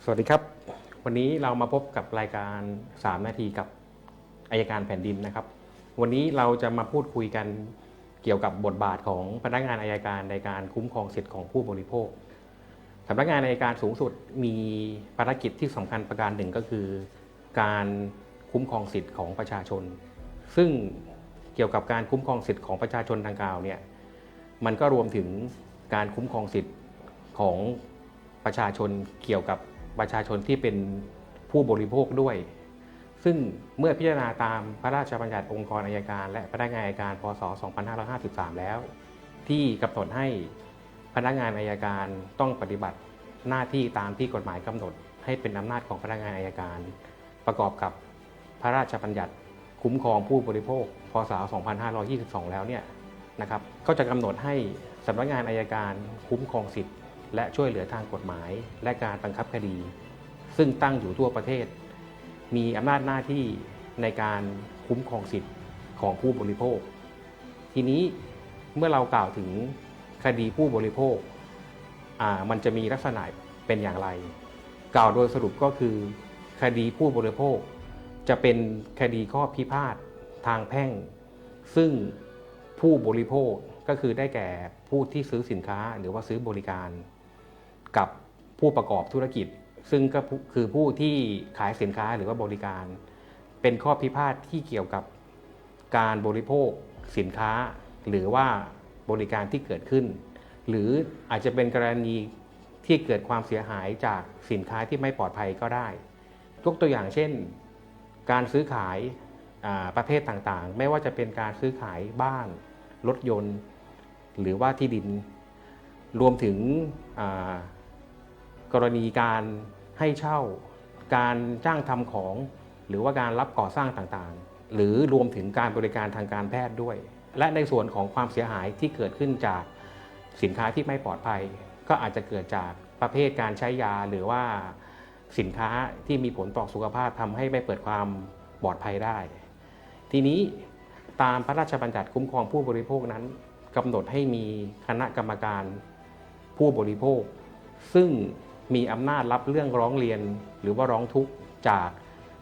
Speaker 5: ส
Speaker 14: วัสดีครับวันนี้เรามาพบกับรายการ3นาทีกับอัยการแผ่นดินนะครับวันนี้เราจะมาพูดคุยกันเกี่ยวกับบทบาทของพนักงานอัยการในการคุ้มครองสิทธิของผู้บริโภคสำนักงานอัยการสูงสุดมีภารกิจที่สำคัญประการหนึ่งก็คือการคุ้มครองสิทธิของประชาชนซึ่งเกี่ยวกับการคุ้มครองสิทธิของประชาชนดังกล่าวเนี่ยมันก็รวมถึงการคุ้มครองสิทธิของประชาชนเกี่ยวกับประชาชนที่เป็นผู้บริโภคด้วยซึ่งเมื่อพิจารณาตามพระราชบัญญัติองค์กรอัยการและพนักงานอัยการพ.ศ. 2553 แล้วที่กำหนดให้พนักงานอัยการต้องปฏิบัติหน้าที่ตามที่กฎหมายกำหนดให้เป็นอำนาจของพนักงานอัยการประกอบกับพระราชบัญญัติคุ้มครองผู้บริโภคพ.ศ. 2522 แล้วเนี่ยนะครับก็จะกำหนดให้สำนักงานอัยการคุ้มครองสิทธิและช่วยเหลือทางกฎหมายและการบังคับคดีซึ่งตั้งอยู่ทั่วประเทศมีอำนาจหน้าที่ในการคุ้มครองสิทธิของผู้บริโภคทีนี้เมื่อเรากล่าวถึงคดีผู้บริโภคมันจะมีลักษณะเป็นอย่างไรกล่าวโดยสรุปก็คือคดีผู้บริโภคจะเป็นคดีข้อพิพาททางแพ่งซึ่งผู้บริโภคก็คือได้แก่ผู้ที่ซื้อสินค้าหรือว่าซื้อบริการกับผู้ประกอบธุรกิจซึ่งก็คือผู้ที่ขายสินค้าหรือว่าบริการเป็นข้อพิพาทที่เกี่ยวกับการบริโภคสินค้าหรือว่าบริการที่เกิดขึ้นหรืออาจจะเป็นกรณีที่เกิดความเสียหายจากสินค้าที่ไม่ปลอดภัยก็ได้ยกตัวอย่างเช่นการซื้อขายประเภทต่างๆไม่ว่าจะเป็นการซื้อขายบ้านรถยนต์หรือว่าที่ดินรวมถึงกรณีการให้เช่าการจ้างทำของหรือว่าการรับก่อสร้างต่างๆหรือรวมถึงการบริการทางการแพทย์ด้วยและในส่วนของความเสียหายที่เกิดขึ้นจากสินค้าที่ไม่ปลอดภัยก็อาจจะเกิดจากประเภทการใช้ยาหรือว่าสินค้าที่มีผลต่อสุขภาพทำให้ไม่เกิดความปลอดภัยได้ทีนี้ตามพระราชบัญญัติคุ้มครองผู้บริโภคนั้นกำหนดให้มีคณะกรรมการผู้บริโภคซึ่งมีอำนาจรับเรื่องร้องเรียนหรือว่าร้องทุกข์จาก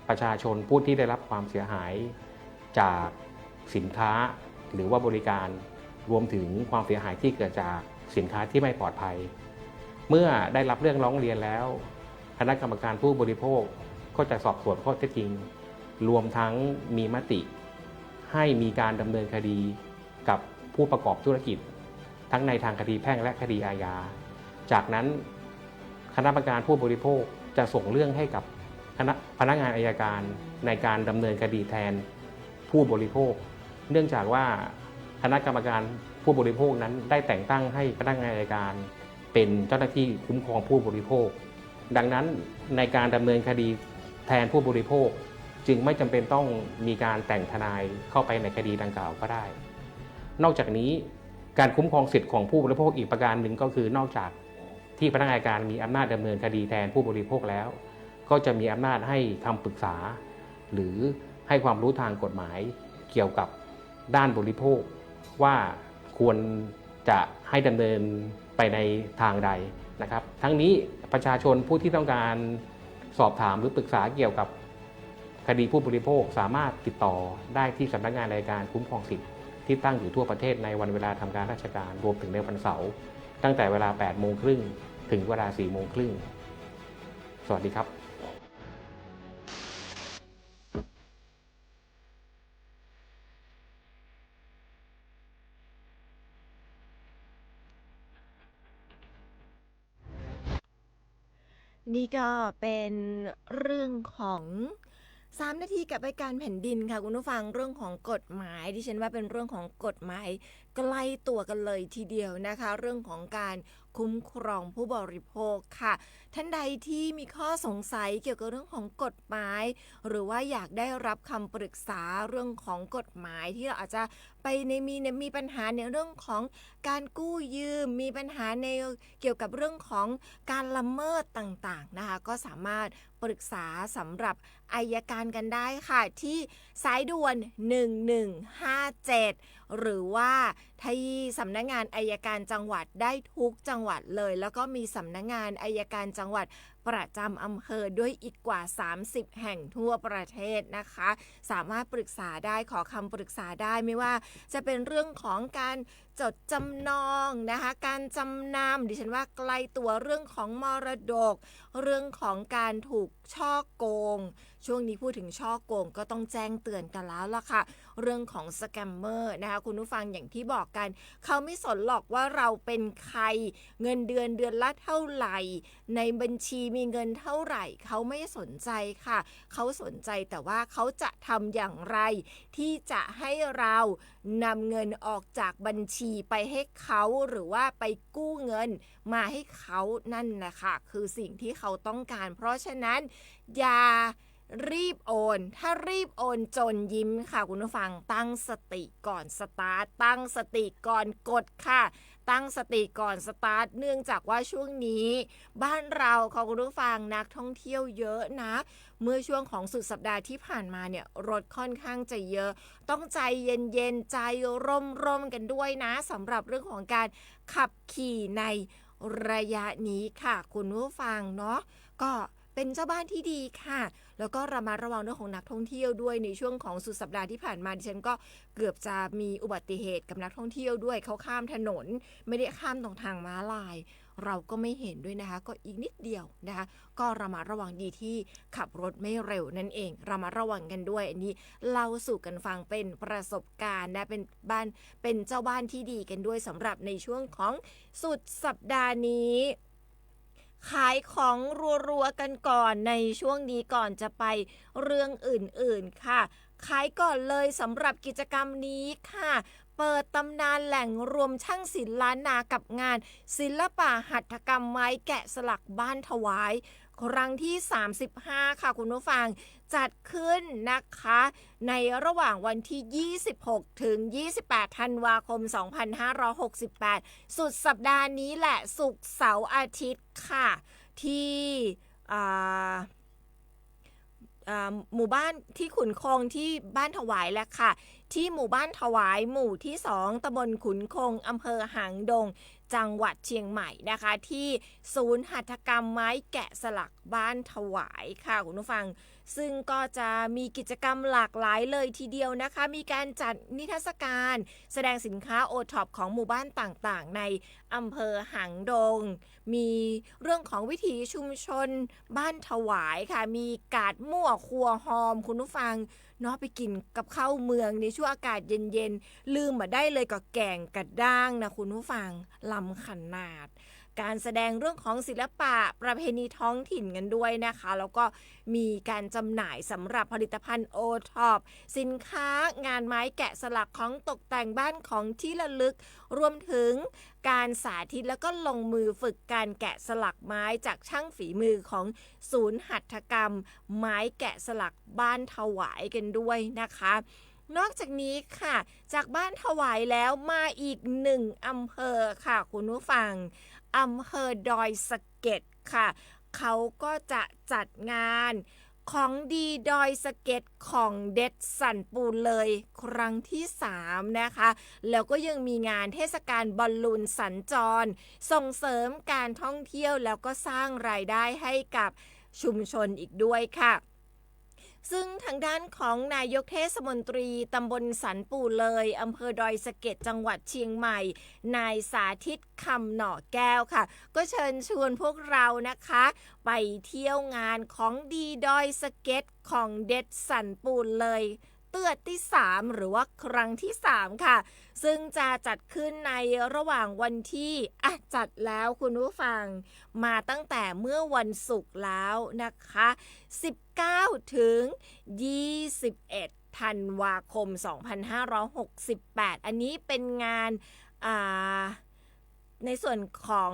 Speaker 14: ประชาชนผู้ที่ได้รับความเสียหายจากสินค้าหรือว่าบริการรวมถึงความเสียหายที่เกิดจากสินค้าที่ไม่ปลอดภัยเมื่อได้รับเรื่องร้องเรียนแล้วคณะกรรมการผู้บริโภคก็จะสอบสวนข้อเท็จจริงรวมทั้งมีมติให้มีการดำเนินคดีกับผู้ประกอบธุรกิจทั้งในทางคดีแพ่งและคดีอาญาจากนั้นคณะกรรมการผู้บริโภคจะส่งเรื่องให้กับพนักงานอัยการในการดำเนินคดีแทนผู้บริโภคเนื่องจากว่าคณะกรรมการผู้บริโภคนั้นได้แต่งตั้งให้พนักงานอัยการเป็นเจ้าหน้าที่คุ้มครองผู้บริโภคดังนั้นในการดำเนินคดีแทนผู้บริโภคจึงไม่จำเป็นต้องมีการแต่งทนายเข้าไปในคดีดังกล่าวก็ได้นอกจากนี้การคุ้มครองสิทธิของผู้บริโภคอีกประการหนึ่งก็คือนอกจากที่พนักงานอัยการมีอำนาจดำเนินคดีแทนผู้บริโภคแล้วก็จะมีอำนาจให้คำปรึกษาหรือให้ความรู้ทางกฎหมายเกี่ยวกับด้านบริโภคว่าควรจะให้ดำเนินไปในทางใดนะครับทั้งนี้ประชาชนผู้ที่ต้องการสอบถามหรือปรึกษาเกี่ยวกับคดีผู้บริโภคสามารถติดต่อได้ที่สำนักงานอัยการคุ้มครองสิทธิที่ตั้งอยู่ทั่วประเทศในวันเวลาทำการราชการรวมถึงในวันเสาร์ตั้งแต่เวลา 8:30 น.ถึงเวลา 4:30 น.สวัสดีครับ
Speaker 11: นี่ก็เป็นเรื่องของ3นาทีกับรายการแผ่นดินค่ะคุณผู้ฟังเรื่องของกฎหมายดิฉันว่าเป็นเรื่องของกฎหมายใกล้ตัวกันเลยทีเดียวนะคะเรื่องของการคุ้มครองผู้บริโภคค่ะท่านใดที่มีข้อสงสัยเกี่ยวกับเรื่องของกฎหมายหรือว่าอยากได้รับคำปรึกษาเรื่องของกฎหมายที่เราอาจจะไปมีปัญหาในเรื่องของการกู้ยืมมีปัญหาในเกี่ยวกับเรื่องของการละเมิดต่างๆนะคะก็สามารถปรึกษาสำหรับอัยการกันได้ค่ะที่สายด่วน1157 หรือว่าที่สำนักงานอัยการจังหวัดได้ทุกจังหวัดเลยแล้วก็มีสำนักงานอัยการจังหวัดประจำอำเภอด้วยอีกกว่า30แห่งทั่วประเทศนะคะสามารถปรึกษาได้ขอคำปรึกษาได้ไม่ว่าจะเป็นเรื่องของการจดจำนองนะคะการจำนำดิฉันว่าใกล้ตัวเรื่องของมรดกเรื่องของการถูกช่อโกงช่วงนี้พูดถึงช่อโกงก็ต้องแจ้งเตือนกันแล้วล่ะค่ะเรื่องของสแกมเมอร์นะคะคุณผู้ฟังอย่างที่บอกกันเขาไม่สนหรอกว่าเราเป็นใครเงินเดือนละเท่าไหร่ในบัญชีมีเงินเท่าไหร่เขาไม่สนใจค่ะเขาสนใจแต่ว่าเขาจะทำอย่างไรที่จะให้เรานำเงินออกจากบัญชีไปให้เขาหรือว่าไปกู้เงินมาให้เขานั่นนะคะคือสิ่งที่เขาต้องการเพราะฉะนั้นอย่ารีบโอนถ้ารีบโอนจนยิ้มค่ะคุณผู้ฟังตั้งสติก่อนสตาร์ทตั้งสติก่อนกดค่ะตั้งสติก่อนสตาร์ทเนื่องจากว่าช่วงนี้บ้านเราค่ะคุณผู้ฟังนักท่องเที่ยวเยอะนะเมื่อช่วงของสุดสัปดาห์ที่ผ่านมาเนี่ยรถค่อนข้างจะเยอะต้องใจเย็นๆใจร่มๆกันด้วยนะสำหรับเรื่องของการขับขี่ในระยะนี้ค่ะคุณผู้ฟังเนาะก็เป็นเจ้าบ้านที่ดีค่ะแล้วก็ระมัดระวังเรื่องของนักท่องเที่ยวด้วยในช่วงของสุดสัปดาห์ที่ผ่านมาดิฉันก็เกือบจะมีอุบัติเหตุกับนักท่องเที่ยวด้วยเขาข้ามถนนไม่ได้ข้ามตรงทางม้าลายเราก็ไม่เห็นด้วยนะคะก็อีกนิดเดียวนะคะก็ระมัดระวังดีที่ขับรถไม่เร็วนั่นเองระมัดระวังกันด้วยอันนี้เล่าสู่กันฟังเป็นประสบการณ์นะเป็นเจ้าบ้านที่ดีกันด้วยสำหรับในช่วงของสุดสัปดาห์นี้ขายของรัวๆกันก่อนในช่วงนี้ก่อนจะไปเรื่องอื่นๆค่ะขายก่อนเลยสำหรับกิจกรรมนี้ค่ะเปิดตำนานแหล่งรวมช่างศิลป์ล้านนากับงานศิลปะหัตถกรรมไม้แกะสลักบ้านถวายครั้งที่35ค่ะคุณผู้ฟังจัดขึ้นนะคะในระหว่างวันที่26ถึง28ธันวาคม2568สุดสัปดาห์นี้แหละศุกร์เสาร์อาทิตย์ค่ะที่หมู่บ้านที่ขุนคงที่บ้านถวายแหละค่ะที่หมู่บ้านถวายหมู่ที่2ตำบลขุนคงอำเภอหางดงจังหวัดเชียงใหม่นะคะที่ศูนย์หัตถกรรมไม้แกะสลักบ้านถวายค่ะคุณผู้ฟังซึ่งก็จะมีกิจกรรมหลากหลายเลยทีเดียวนะคะมีการจัดนิทรรศการแสดงสินค้าโอท็อปของหมู่บ้านต่างๆในอำเภอหางดงมีเรื่องของวิถีชุมชนบ้านถวายค่ะมีกาดมั่วครัวหอมคุณผู้ฟังเนาะไปกินกับข้าวเมืองในช่วงอากาศเย็นๆลืมมาได้เลยกับแกงกระด้างนะคุณผู้ฟังล้ำขนาดการแสดงเรื่องของศิลปะประเพณีท้องถิ่นกันด้วยนะคะแล้วก็มีการจำหน่ายสำหรับผลิตภัณฑ์โอท็อปสินค้างานไม้แกะสลักของตกแต่งบ้านของที่ระลึกรวมถึงการสาธิตแล้วก็ลงมือฝึกการแกะสลักไม้จากช่างฝีมือของศูนย์หัตถกรรมไม้แกะสลักบ้านถวายกันด้วยนะคะนอกจากนี้ค่ะจากบ้านถวายแล้วมาอีก1อำเภอค่ะคุณผู้ฟังอำเภอดอยสะเก็ดค่ะเขาก็จะจัดงานของดีดอยสะเก็ดของเด็ดสันปูเลยครั้งที่3นะคะแล้วก็ยังมีงานเทศกาลบอลลูนสัญจรส่งเสริมการท่องเที่ยวแล้วก็สร้างรายได้ให้กับชุมชนอีกด้วยค่ะซึ่งทางด้านของนายกเทศมนตรีตำบลสันปูเลยอำเภอดอยสะเก็ดจังหวัดเชียงใหม่นายสาธิตคำหน่อแก้วค่ะก็เชิญชวนพวกเรานะคะไปเที่ยวงานของดีดอยสะเก็ดของเด็ดสันปูเลยเตือดที่3หรือว่าครั้งที่3ค่ะซึ่งจะจัดขึ้นในระหว่างวันที่จัดแล้วคุณผู้ฟังมาตั้งแต่เมื่อวันศุกร์แล้วนะคะ19ถึง21ธันวาคม2568อันนี้เป็นงานในส่วนของ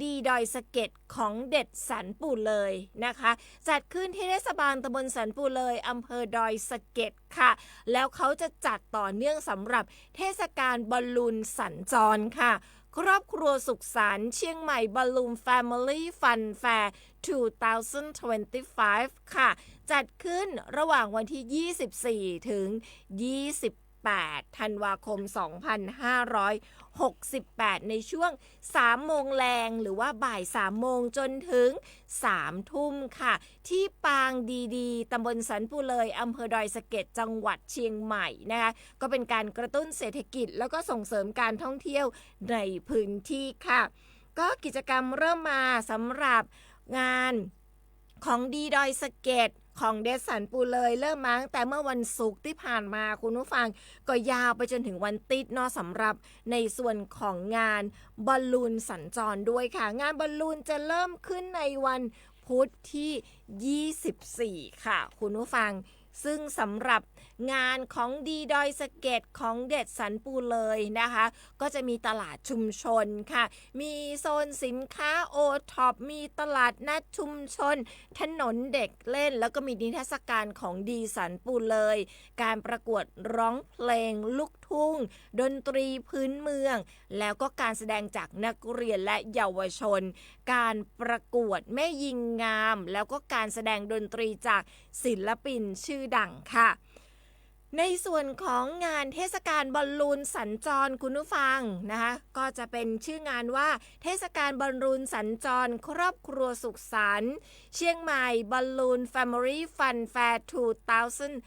Speaker 11: ดีดอยสะเก็ดของเด็ดสันปูเลยนะคะจัดขึ้นที่เทศบาลตำบลสันปูเลยอำเภอดอยสะเก็ดค่ะแล้วเขาจะจัดต่อเนื่องสำหรับเทศกาลบอลลูนสัญจรค่ะครอบครัวสุขสันต์เชียงใหม่บอลลูน Family Fun Fair 2025 ค่ะจัดขึ้นระหว่างวันที่24ถึง28 18 ธันวาคม 2568 ในช่วง 3 โมงแรงหรือว่าบ่าย 3 โมงจนถึง 3 ทุ่มค่ะที่ปางดีๆตำบลสันปูเลยอำเภอดอยสะเก็ดจังหวัดเชียงใหม่นะคะก็เป็นการกระตุ้นเศรษฐกิจแล้วก็ส่งเสริมการท่องเที่ยวในพื้นที่ค่ะก็กิจกรรมเริ่มมาสำหรับงานของดีดอยสะเก็ดของเดชสันปูเลยเริ่มมาตั้งแต่เมื่อวันศุกร์ที่ผ่านมาคุณผู้ฟังก็ยาวไปจนถึงวันติดเนาะสำหรับในส่วนของงานบอลลูนสัญจรด้วยค่ะงานบอลลูนจะเริ่มขึ้นในวันพุธที่ 24 ค่ะคุณผู้ฟังซึ่งสำหรับงานของดีดอยสะเก็ดของเด็ดสันปูเลยนะคะก็จะมีตลาดชุมชนค่ะมีโซนสินค้าโอท็อปมีตลาดนัดชุมชนถนนเด็กเล่นแล้วก็มีนิทรรศการของดีสันปูเลยการประกวดร้องเพลงลูกทุ่งดนตรีพื้นเมืองแล้วก็การแสดงจากนักเรียนและเยาวชนการประกวดแม่ยิงงามแล้วก็การแสดงดนตรีจากศิลปินชื่อดังค่ะในส่วนของงานเทศกาลบอลลูนสัญจรคุณผู้ฟังนะคะก็จะเป็นชื่องานว่าเทศกาลบอลลูนสัญจรครอบครัวสุขสันต์เชียงใหม่บอลลูน Family Fun Fair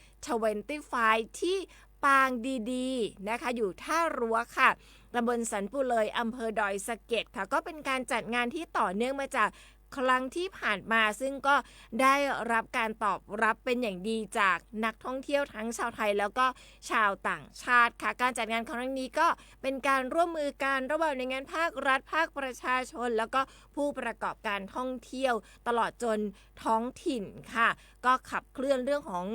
Speaker 11: 2025 ที่ปางดีๆนะคะอยู่ท่ารั้วค่ะตำบลสันปูเลยอำเภอดอยสะเก็ดค่ะก็เป็นการจัดงานที่ต่อเนื่องมาจากครั้งที่ผ่านมาซึ่งก็ได้รับการตอบรับเป็นอย่างดีจากนักท่องเที่ยวทั้งชาวไทยแล้วก็ชาวต่างชาติค่ะการจัดงานครั้งนี้ก็เป็นการร่วมมือกันระหว่างหน่วยงานภาครัฐภาคประชาชนแล้วก็ผู้ประกอบการท่องเที่ยวตลอดจนท้องถิ่นค่ะก็ขับเคลื่อนเรื่องของ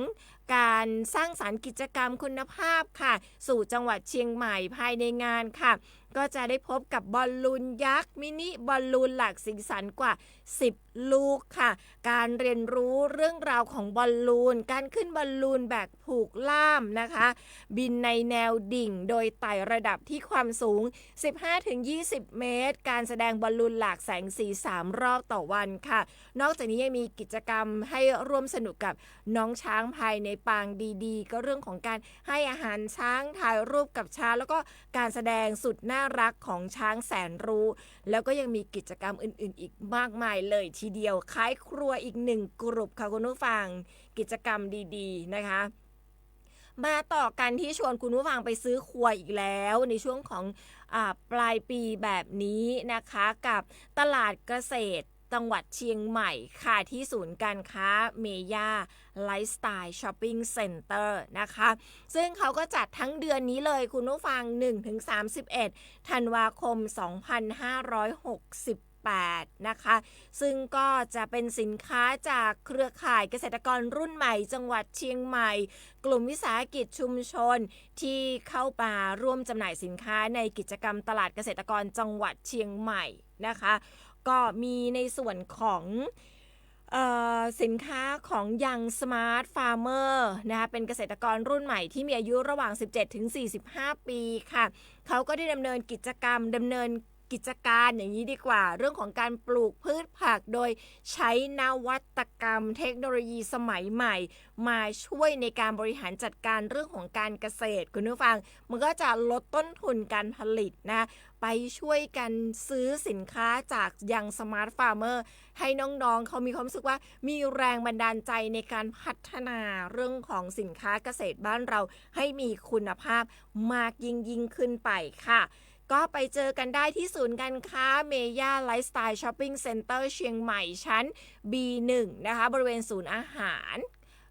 Speaker 11: การสร้างสรรค์กิจกรรมคุณภาพค่ะสู่จังหวัดเชียงใหม่ภายในงานค่ะก็จะได้พบกับบอลลูนยักษ์มินิบอลลูนหลากสีสันกว่า10ลูกค่ะการเรียนรู้เรื่องราวของบอลลูนการขึ้นบอลลูนแบบผูกล่ามนะคะบินในแนวดิ่งโดยไต่ระดับที่ความสูง 15-20 เมตรการแสดงบอลลูนหลากแสงสี3รอบต่อวันค่ะนอกจากนี้ยังมีกิจกรรมให้ร่วมสนุกกับน้องช้างภายในปางดีๆก็เรื่องของการให้อาหารช้างถ่ายรูปกับช้างแล้วก็การแสดงสุดน่ารักของช้างแสนรู้แล้วก็ยังมีกิจกรรมอื่นๆอีกมากมายเลยทีเดียวคล้ายครัวอีก1กลุ่มค่ะคุณผู้ฟังกิจกรรมดีๆนะคะมาต่อกันที่ชวนคุณผู้ฟังไปซื้อครัวอีกแล้วในช่วงของปลายปีแบบนี้นะคะกับตลาดเกษตรจังหวัดเชียงใหม่ค่ะที่ศูนย์การค้าเมย่าไลฟ์สไตล์ช้อปปิ้งเซ็นเตอร์นะคะซึ่งเขาก็จัดทั้งเดือนนี้เลยคุณผู้ฟัง 1-31 ธันวาคม 2568 นะคะซึ่งก็จะเป็นสินค้าจากเครือข่ายเกษตรกรรุ่นใหม่จังหวัดเชียงใหม่กลุ่มวิสาหกิจชุมชนที่เข้ามาร่วมจำหน่ายสินค้าในกิจกรรมตลาดเกษตรกรจังหวัดเชียงใหม่นะคะก็มีในส่วนของสินค้าของยังสมาร์ทฟาร์มเมอร์นะคะเป็นเกษตรกรรุ่นใหม่ที่มีอายุระหว่าง 17-45 ปีค่ะเขาก็ได้ดำเนินกิจการอย่างนี้ดีกว่าเรื่องของการปลูกพืชผักโดยใช้นวัตกรรมเทคโนโลยีสมัยใหม่มาช่วยในการบริหารจัดการเรื่องของการเกษตรคุณผู้ฟังมันก็จะลดต้นทุนการผลิตนะไปช่วยกันซื้อสินค้าจากยังสมาร์ทฟาร์มเมอร์ให้น้องๆเขามีความรู้สึกว่ามีแรงบันดาลใจในการพัฒนาเรื่องของสินค้าเกษตรบ้านเราให้มีคุณภาพมากยิ่งขึ้นไปค่ะก็ไปเจอกันได้ที่ศูนย์การค้าเมย่าไลฟ์สไตล์ช้อปปิ้งเซ็นเตอร์เชียงใหม่ชั้น B1 นะคะบริเวณศูนย์อาหาร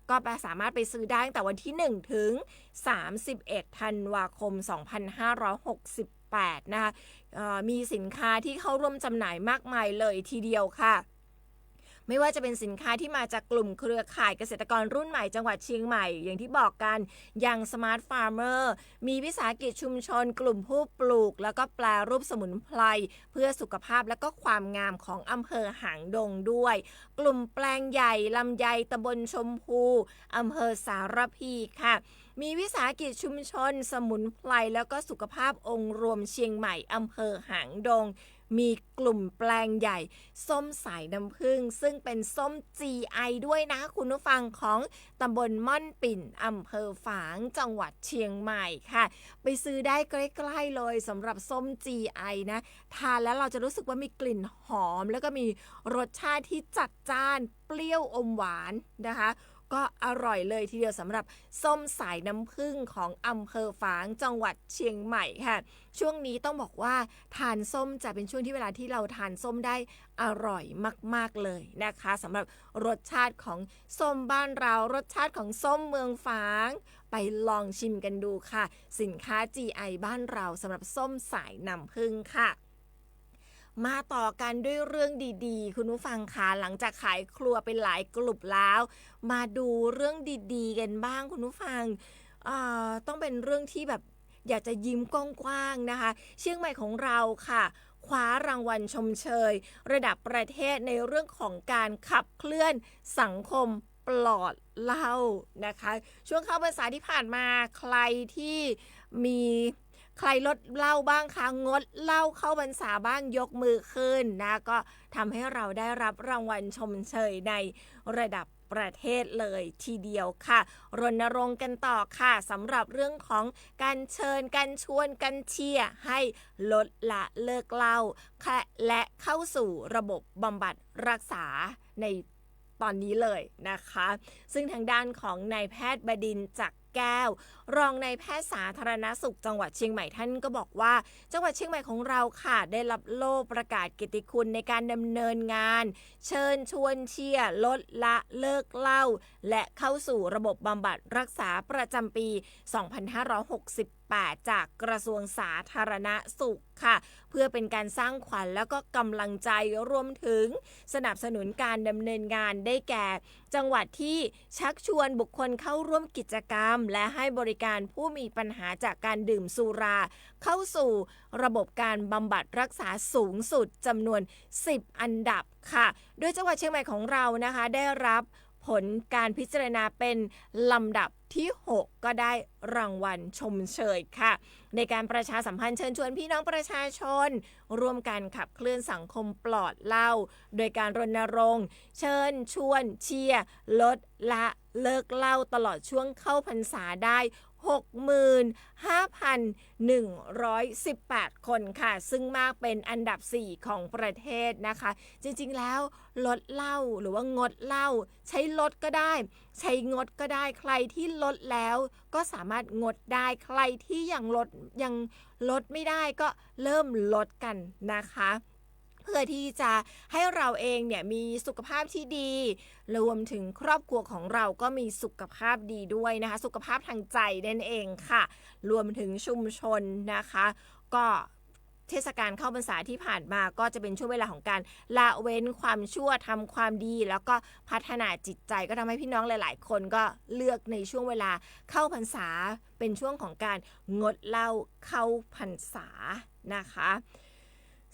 Speaker 11: ก็สามารถไปซื้อได้ตั้งแต่วันที่1ถึง31ธันวาคม2568นะคะมีสินค้าที่เข้าร่วมจำหน่ายมากมายเลยทีเดียวค่ะไม่ว่าจะเป็นสินค้าที่มาจากกลุ่มเครือข่ายเกษตรกรรุ่นใหม่จังหวัดเชียงใหม่อย่างที่บอกกันยังสมาร์ทฟาร์มเมอร์มีวิสาหกิจชุมชนกลุ่มผู้ปลูกแล้วก็แปรรูปสมุนไพรเพื่อสุขภาพและก็ความงามของอำเภอหางดงด้วยกลุ่มแปลงใหญ่ลำไยตำบลชมพูอำเภอสารพีค่ะมีวิสาหกิจชุมชนสมุนไพรแล้วก็สุขภาพองค์รวมเชียงใหม่อำเภอหางดง มีกลุ่มแปลงใหญ่ส้มสายน้ำผึ้งซึ่งเป็นส้ม GI ด้วยนะคุณผู้ฟังของตำบลม่อนปิ่นอำเภอฝางจังหวัดเชียงใหม่ค่ะไปซื้อได้ใกล้ๆเลยสำหรับส้ม GI นะทานแล้วเราจะรู้สึกว่ามีกลิ่นหอมแล้วก็มีรสชาติที่จัดจ้านเปรี้ยวอมหวานนะคะก็อร่อยเลยทีเดียวสำหรับส้มสายน้ำผึ้งของอำเภอฝางจังหวัดเชียงใหม่ค่ะช่วงนี้ต้องบอกว่าทานส้มจะเป็นช่วงที่เวลาที่เราทานส้มได้อร่อยมากๆเลยนะคะสำหรับรสชาติของส้มบ้านเรารสชาติของส้มเมืองฝางไปลองชิมกันดูค่ะสินค้า GI บ้านเราสำหรับส้มสายน้ำผึ้งค่ะมาต่อกันด้วยเรื่องดีๆคุณผู้ฟังคะหลังจากขายครัวเป็นหลายกลุ่มแล้วมาดูเรื่องดีๆกันบ้างคุณผู้ฟังต้องเป็นเรื่องที่แบบอยากจะยิ้มกว้างๆนะคะเชียงใหม่ของเราค่ะคว้ารางวัลชมเชยระดับประเทศในเรื่องของการขับเคลื่อนสังคมปลอดเหล้านะคะช่วงเข้าพรรษาที่ผ่านมาใครที่มีใครลดเหล้าบ้างคะงดเหล้าเข้าพรรษาบ้างยกมือขึ้นนะก็ทำให้เราได้รับรางวัลชมเชยในระดับประเทศเลยทีเดียวค่ะรณรงค์กันต่อค่ะสำหรับเรื่องของการเชิญการชวนกันเชียร์ให้ลดละเลิกเหล้าและเข้าสู่ระบบบำบัดรักษาในตอนนี้เลยนะคะซึ่งทางด้านของนายแพทย์บดินทร์จักรแก้วรองนายแพทย์สาธารณสุขจังหวัดเชียงใหม่ท่านก็บอกว่าจังหวัดเชียงใหม่ของเราค่ะได้รับโล่ประกาศเกียรติคุณในการดำเนินงานเชิญชวนเชียร์ลดละเลิกเหล้าและเข้าสู่ระบบบำบัดรักษาประจำปี 2568 จากกระทรวงสาธารณสุขค่ะเพื่อเป็นการสร้างขวัญแล้วก็กำลังใจรวมถึงสนับสนุนการดำเนินงานได้แก่จังหวัดที่ชักชวนบุคคลเข้าร่วมกิจกรรมและให้บริการผู้มีปัญหาจากการดื่มสุราเข้าสู่ระบบการบำบัดรักษาสูงสุดจำนวน10อันดับค่ะโดยจังหวัดเชียงใหม่ของเรานะคะได้รับผลการพิจารณาเป็นลำดับที่6ก็ได้รางวัลชมเชยค่ะในการประชาสัมพันธ์เชิญชวนพี่น้องประชาชนร่วมกันขับเคลื่อนสังคมปลอดเหล้าโดยการรณรงค์เชิญชวนเชียร์ลดละเลิกเหล้าตลอดช่วงเข้าพรรษาได้ 65,118 คนค่ะซึ่งมากเป็นอันดับ4ของประเทศนะคะจริงๆแล้วลดเหล้าหรือว่างดเหล้าใช้ลดก็ได้ใช้งดก็ได้ใครที่ลดแล้วก็สามารถงดได้ใครที่ยังลดไม่ได้ก็เริ่มลดกันนะคะเพื่อที่จะให้เราเองเนี่ยมีสุขภาพที่ดีรวมถึงครอบครัวของเราก็มีสุขภาพดีด้วยนะคะสุขภาพทางใจนั่นเองค่ะรวมถึงชุมชนนะคะก็เทศกาลเข้าพรรษาที่ผ่านมาก็จะเป็นช่วงเวลาของการละเว้นความชั่วทำความดีแล้วก็พัฒนาจิตใจก็ทำให้พี่น้องหลายๆคนก็เลือกในช่วงเวลาเข้าพรรษาเป็นช่วงของการงดเหล้าเข้าพรรษานะคะ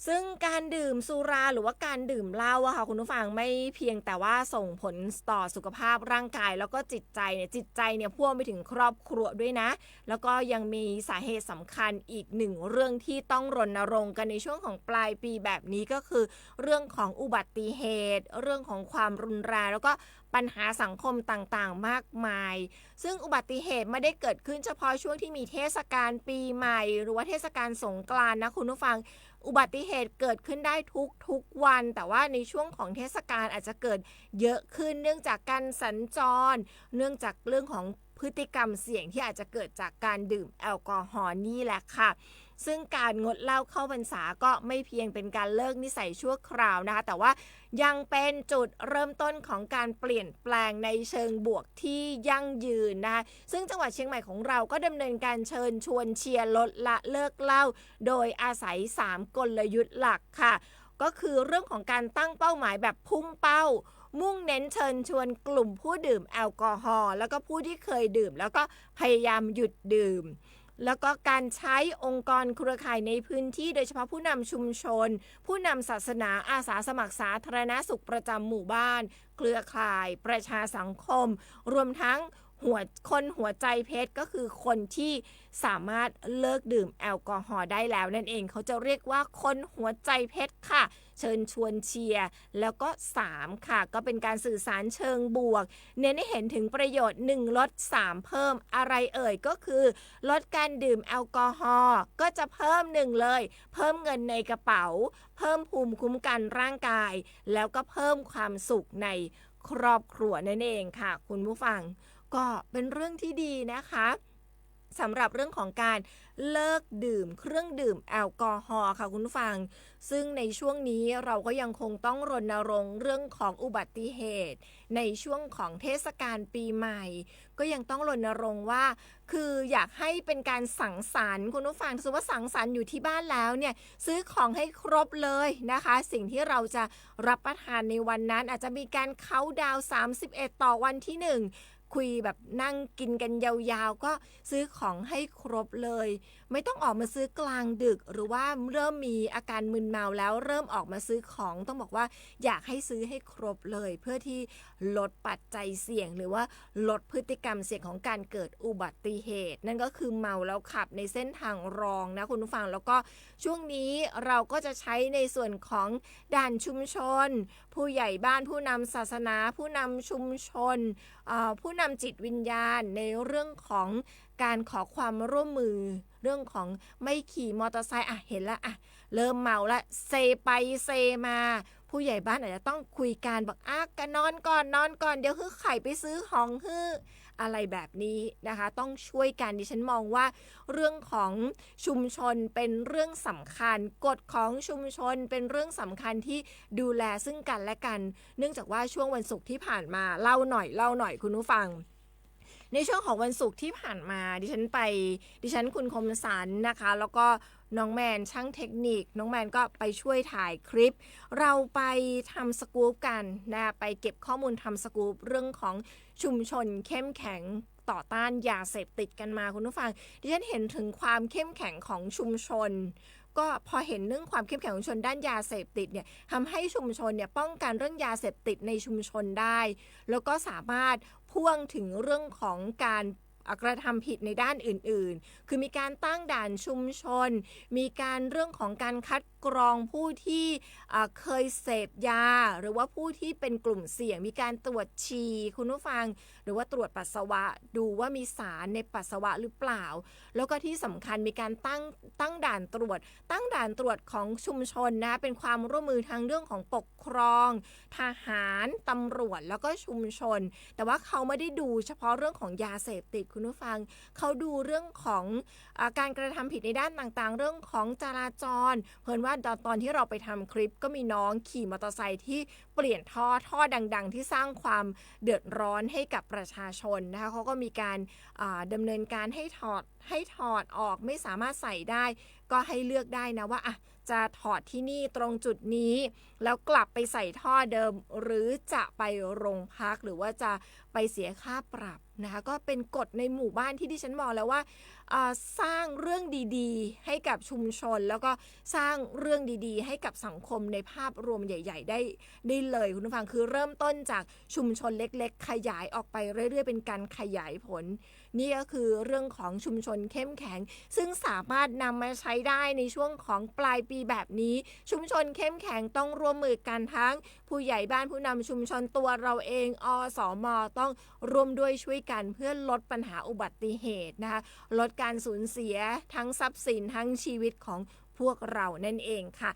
Speaker 11: ซึ่งการดื่มสุราหรือว่าการดื่มเหล้าอะค่ะคุณผู้ฟังไม่เพียงแต่ว่าส่งผลต่อสุขภาพร่างกายแล้วก็จิตใจเนี่ยพ่วงไปถึงครอบครัวด้วยนะแล้วก็ยังมีสาเหตุสำคัญอีกหนึ่งเรื่องที่ต้องรณรงค์กันในช่วงของปลายปีแบบนี้ก็คือเรื่องของอุบัติเหตุเรื่องของความรุนแรงแล้วก็ปัญหาสังคมต่างๆมากมายซึ่งอุบัติเหตุไม่ได้เกิดขึ้นเฉพาะช่วงที่มีเทศกาลปีใหม่หรือว่าเทศกาลสงกรานต์นะคุณผู้ฟังอุบัติเหตุเกิดขึ้นได้ทุกวันแต่ว่าในช่วงของเทศกาลอาจจะเกิดเยอะขึ้นเนื่องจากการสัญจรเนื่องจากเรื่องของพฤติกรรมเสี่ยงที่อาจจะเกิดจากการดื่มแอลกอฮอล์นี่แหละค่ะซึ่งการงดเหล้าเข้าพรรษาก็ไม่เพียงเป็นการเลิกนิสัยชั่วคราวนะคะแต่ว่ายังเป็นจุดเริ่มต้นของการเปลี่ยนแปลงในเชิงบวกที่ยั่งยืนนะคะซึ่งจังหวัดเชียงใหม่ของเราก็ดำเนินการเชิญชวนเชียร์ลดละเลิกเหล้าโดยอาศัย3กลยุทธ์หลักค่ะก็คือเรื่องของการตั้งเป้าหมายแบบพุ่งเป้ามุ่งเน้นเชิญชวนกลุ่มผู้ดื่มแอลกอฮอล์แล้วก็ผู้ที่เคยดื่มแล้วก็พยายามหยุดดื่มแล้วก็การใช้องค์กรเครือข่ายในพื้นที่โดยเฉพาะผู้นำชุมชนผู้นำศาสนาอาสาสมัครสาธารณสุขประจำหมู่บ้านเครือข่ายประชาสังคมรวมทั้ง คนหัวใจเพชรก็คือคนที่สามารถเลิกดื่มแอลกอฮอล์ได้แล้วนั่นเองเขาจะเรียกว่าคนหัวใจเพชรค่ะเชิญชวนเชียร์แล้วก็3ค่ะก็เป็นการสื่อสารเชิงบวกเน้นให้เห็นถึงประโยชน์1ลด3เพิ่มอะไรเอ่ยก็คือลดการดื่มแอลกอฮอล์ก็จะเพิ่ม1เลยเพิ่มเงินในกระเป๋าเพิ่มภูมิคุ้มกันร่างกายแล้วก็เพิ่มความสุขในครอบครัวนั่นเองค่ะคุณผู้ฟังก็เป็นเรื่องที่ดีนะคะสำหรับเรื่องของการเลิกดื่มเครื่องดื่มแอลกอฮอล์ค่ะคุณผู้ฟังซึ่งในช่วงนี้เราก็ยังคงต้องรณรงค์เรื่องของอุบัติเหตุในช่วงของเทศกาลปีใหม่ก็ยังต้องรณรงค์ว่าคืออยากให้เป็นการสังสรรค์คุณผู้ฟังถือว่าสังสรรค์อยู่ที่บ้านแล้วเนี่ยซื้อของให้ครบเลยนะคะสิ่งที่เราจะรับประทานในวันนั้นอาจจะมีการเค้าท์ดาวน์31ต่อวันที่1คุยแบบนั่งกินกันยาวๆก็ซื้อของให้ครบเลยไม่ต้องออกมาซื้อกลางดึกหรือว่าเริ่มมีอาการมึนเมาแล้วเริ่มออกมาซื้อของต้องบอกว่าอยากให้ซื้อให้ครบเลยเพื่อที่ลดปัจจัยเสี่ยงหรือว่าลดพฤติกรรมเสี่ยงของการเกิดอุบัติเหตุนั่นก็คือเมาแล้วขับในเส้นทางรองนะคุณผู้ฟังแล้วก็ช่วงนี้เราก็จะใช้ในส่วนของด่านชุมชนผู้ใหญ่บ้านผู้นำศาสนาผู้นำชุมชนผู้นำจิตวิญญาณในเรื่องของการขอความร่วมมือเรื่องของไม่ขี่มอเตอร์ไซค์เห็นแล้วเริ่มเมาละเซไปเซมาผู้ใหญ่บ้านอาจจะต้องคุยกันบอกกันนอนก่อนเดี๋ยวคือไข่ไปซื้อของอะไรแบบนี้นะคะต้องช่วยกันดิฉันมองว่าเรื่องของชุมชนเป็นเรื่องสำคัญกฎของชุมชนเป็นเรื่องสำคัญที่ดูแลซึ่งกันและกันเนื่องจากว่าช่วงวันศุกร์ที่ผ่านมาเล่าหน่อยคุณผู้ฟังในช่วงของวันศุกร์ที่ผ่านมาดิฉันคุณคมสันนะคะแล้วก็น้องแมนช่างเทคนิคน้องแมนก็ไปช่วยถ่ายคลิปเราไปทำสกู๊ปกันนะไปเก็บข้อมูลทำสกู๊ปเรื่องของชุมชนเข้มแข็งต่อต้านยาเสพติดกันมาคุณผู้ฟังดิฉันเห็นถึงความเข้มแข็งของชุมชนก็พอเห็นเรื่องความเข้มแข็งของชุมชนด้านยาเสพติดเนี่ยทำให้ชุมชนเนี่ยป้องกันเรื่องยาเสพติดในชุมชนได้แล้วก็สามารถพ่วงถึงเรื่องของการกระทำผิดในด้านอื่นๆคือมีการตั้งด่านชุมชนมีการเรื่องของการคัดกรองผู้ที่เคยเสพยาหรือว่าผู้ที่เป็นกลุ่มเสี่ยงมีการตรวจฉี่คุณผู้ฟังหรือว่าตรวจปัสสาวะดูว่ามีสารในปัสสาวะหรือเปล่าแล้วก็ที่สำคัญมีการตั้งด่านตรวจของชุมชนนะเป็นความร่วมมือทางเรื่องของปกครองทหารตำรวจแล้วก็ชุมชนแต่ว่าเขาไม่ได้ดูเฉพาะเรื่องของยาเสพติดคุณผู้ฟังเขาดูเรื่องของการกระทำผิดในด้านต่างๆเรื่องของจราจรเพิ่นว่าตอนที่เราไปทำคลิปก็มีน้องขี่มอเตอร์ไซค์ที่เปลี่ยนท่อดังๆที่สร้างความเดือดร้อนให้กับประชาชนนะคะเขาก็มีการดำเนินการให้ถอดออกไม่สามารถใส่ได้ก็ให้เลือกได้นะว่าจะถอดที่นี่ตรงจุดนี้แล้วกลับไปใส่ท่อเดิมหรือจะไปโรงพักหรือว่าจะไปเสียค่าปรับนะคะก็เป็นกฎในหมู่บ้านที่ดิฉันบอกแล้วว่าสร้างเรื่องดีๆให้กับชุมชนแล้วก็สร้างเรื่องดีๆให้กับสังคมในภาพรวมใหญ่ๆได้เลยคุณผู้ฟังคือเริ่มต้นจากชุมชนเล็กๆขยายออกไปเรื่อยๆเป็นการขยายผลนี่ก็คือเรื่องของชุมชนเข้มแข็งซึ่งสามารถนำมาใช้ได้ในช่วงของปลายปีแบบนี้ชุมชนเข้มแข็งต้องร่วมมือกันทั้งผู้ใหญ่บ้านผู้นำชุมชนตัวเราเองอสม.ต้องร่วมด้วยช่วยกันเพื่อลดปัญหาอุบัติเหตุนะคะลดการสูญเสียทั้งทรัพย์สินทั้งชีวิตของพวกเรานั่นเองค่ะ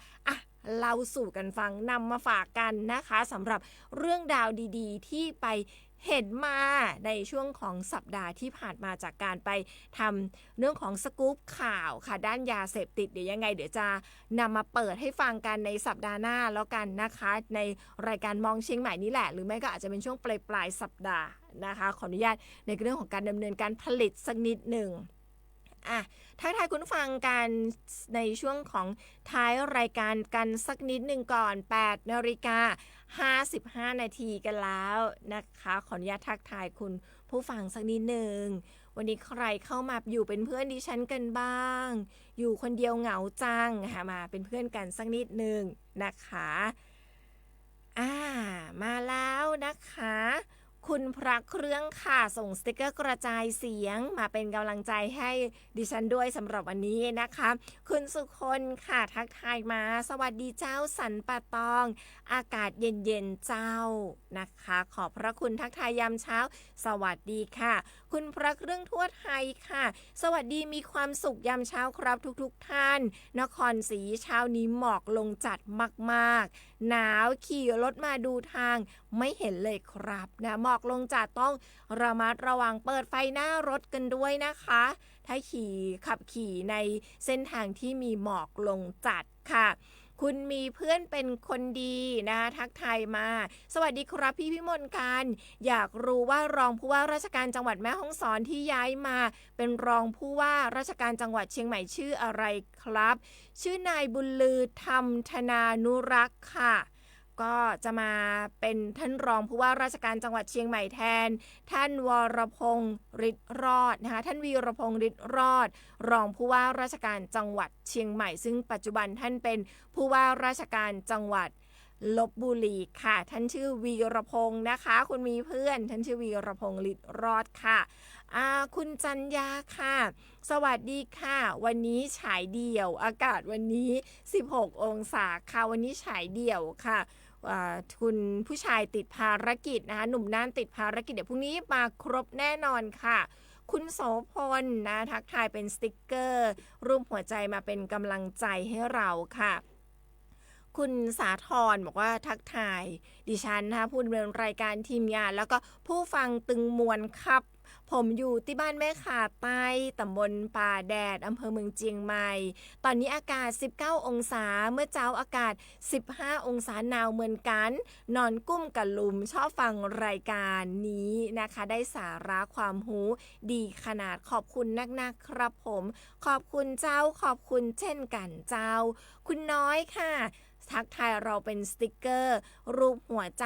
Speaker 11: เล่าสู่กันฟังนำมาฝากกันนะคะสำหรับเรื่องราวดีๆที่ไปเห็นมาในช่วงของสัปดาห์ที่ผ่านมาจากการไปทำเรื่องของสกู๊ปข่าวค่ะด้านยาเสพติดเดี๋ยวยังไงเดี๋ยวจะนำมาเปิดให้ฟังกันในสัปดาห์หน้าแล้วกันนะคะในรายการมองเชียงใหม่นี่แหละหรือไม่ก็อาจจะเป็นช่วงปลายสัปดาห์นะคะขออนุญาตในเรื่องของการดำเนินการผลิตสักนิดหนึ่งทักทายคุณฟังกันในช่วงของท้ายรายการกันสักนิดหนึ่งก่อน 8:55 นาทีกันแล้วนะคะขออนุญาตทักทายคุณผู้ฟังสักนิดหนึ่งวันนี้ใครเข้ามาอยู่เป็นเพื่อนดิฉันกันบ้างอยู่คนเดียวเหงาจังมาเป็นเพื่อนกันสักนิดหนึ่งนะคะมาแล้วนะคะ คุณพระเครื่องค่ะส่งสติกเกอร์กระจายเสียงมาเป็นกำลังใจให้ดิฉันด้วยสำหรับวันนี้นะคะคุณสุคนค่ะทักทายมาสวัสดีเจ้าสันปะตองอากาศเย็นๆเจ้านะคะขอบพระคุณทักทายยามเช้าสวัสดีค่ะคุณพระเครื่องทั่วไทยค่ะสวัสดีมีความสุขยามเช้าครับทุกท่านนครศรีเช้านี้หมอกลงจัดมากๆหนาวขี่รถมาดูทางไม่เห็นเลยครับนะหมอกลงจัดต้องระมัดระวังเปิดไฟหน้ารถกันด้วยนะคะถ้าขับขี่ในเส้นทางที่มีหมอกลงจัดค่ะคุณมีเพื่อนเป็นคนดีนะทักทายมาสวัสดีครับพี่พิมลการอยากรู้ว่ารองผู้ว่าราชการจังหวัดแม่ฮ่องสอนที่ย้ายมาเป็นรองผู้ว่าราชการจังหวัดเชียงใหม่ชื่ออะไรครับชื่อนายบุญลือธรรมธนานุรักษ์ค่ะก็จะมาเป็นท่านรองผู้ว่าราชการจังหวัดเชียงใหม่แทนท่านวรพงษ์ฤทธิ์รอดนะคะท่านวีรพงษ์ฤทธิ์รอดรองผู้ว่าราชการจังหวัดเชียงใหม่ซึ่งปัจจุบันท่านเป็นผู้ว่าราชการจังหวัดลพบุรีค่ะท่านชื่อวีรพงษ์นะคะคุณมีเพื่อนท่านชื่อวีรพงษ์ฤทธิ์รอดค่ะคุณจันยาค่ะสวัสดีค่ะวันนี้ฉายเดี่ยวอากาศวันนี้16องศาค่ะวันนี้ฉายเดี่ยวค่ะคุณผู้ชายติดภารกิจนะคะหนุ่มน่านติดภารกิจเดี๋ยวพรุ่งนี้มาครบแน่นอนค่ะคุณโสพลนะทักทายเป็นสติ๊กเกอร์รูปหัวใจมาเป็นกำลังใจให้เราค่ะคุณสาธรบอกว่าทักทายดิฉันนะคะผู้ดำเนินรายการทีมงานแล้วก็ผู้ฟังตึงมวลครับผมอยู่ที่บ้านแม่ขาใต้ตำบลป่าแดดอำเภอเมืองเชียงใหม่ตอนนี้อากาศ19องศาเมื่อเช้าอากาศ15องศาหนาวเหมือนกันนอนกุ้มกับลุมชอบฟังรายการนี้นะคะได้สาระความรู้ดีขนาดขอบคุณนักๆครับผมขอบคุณเจ้าขอบคุณเช่นกันเจ้าคุณน้อยค่ะทักทายเราเป็นสติกเกอร์รูปหัวใจ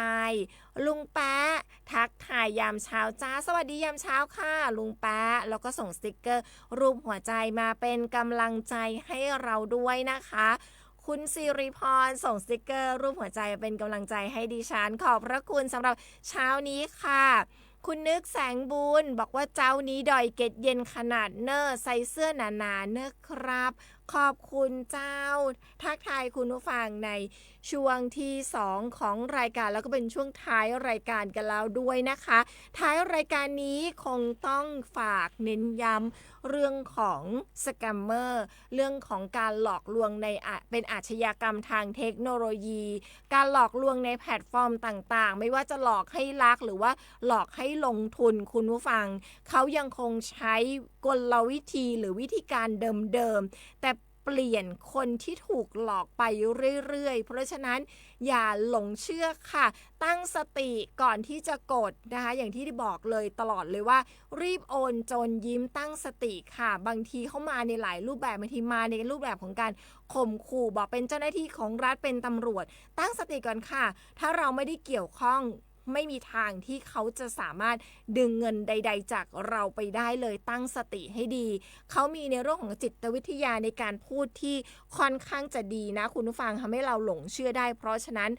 Speaker 11: ลุงแป๊ะทักทายยามเช้าจ้าสวัสดียามเช้าค่ะลุงแป๊ะแล้วก็ส่งสติกเกอร์รูปหัวใจมาเป็นกำลังใจให้เราด้วยนะคะคุณสิริพรส่งสติกเกอร์รูปหัวใจเป็นกำลังใจให้ดิฉันขอบพระคุณสำหรับเช้านี้ค่ะคุณนึกแสงบุญบอกว่าเจ้านี้ดอยเกตเย็นขนาดเนอใส่เสื้อหนาๆเนอครับขอบคุณเจ้าทักทายคุณผู้ฟังในช่วงที่2ของรายการแล้วก็เป็นช่วงท้ายรายการกันแล้วด้วยนะคะท้ายรายการนี้คงต้องฝากเน้นย้ำเรื่องของสแกมเมอร์เรื่องของการหลอกลวงในเป็นอาชญากรรมทางเทคโนโลยีการหลอกลวงในแพลตฟอร์มต่างๆไม่ว่าจะหลอกให้รักหรือว่าหลอกให้ลงทุนคุณผู้ฟังเขายังคงใช้กลวิธีหรือวิธีการเดิมๆแต่เปลี่ยนคนที่ถูกหลอกไปเรื่อยๆเพราะฉะนั้นอย่าหลงเชื่อค่ะตั้งสติก่อนที่จะกดนะคะอย่างที่ได้บอกเลยตลอดเลยว่ารีบโอนโจรยิ้มตั้งสติค่ะบางทีเข้ามาในหลายรูปแบบบางทีมาในรูปแบบของการข่มขู่บอกเป็นเจ้าหน้าที่ของรัฐเป็นตำรวจตั้งสติก่อนค่ะถ้าเราไม่ได้เกี่ยวข้องไม่มีทางที่เขาจะสามารถดึงเงินใดๆจากเราไปได้เลยตั้งสติให้ดีเขามีในเรื่องของจิตวิทยาในการพูดที่ค่อนข้างจะดีนะคุณผู้ฟังทำให้เราหลงเชื่อได้เพราะฉะนั้น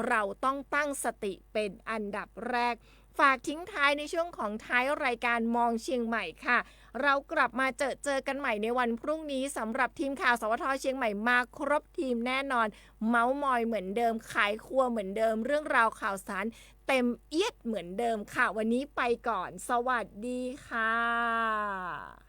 Speaker 11: เราต้องตั้งสติเป็นอันดับแรกฝากทิ้งท้ายในช่วงของท้ายรายการมองเชียงใหม่ค่ะเรากลับมาเจอกันใหม่ในวันพรุ่งนี้สำหรับทีมข่าวสวท.เชียงใหม่มาครบทีมแน่นอนเม้ามอยเหมือนเดิมขายครัวเหมือนเดิมเรื่องราวข่าวสารเต็มเอียดเหมือนเดิมค่ะวันนี้ไปก่อนสวัสดีค่ะ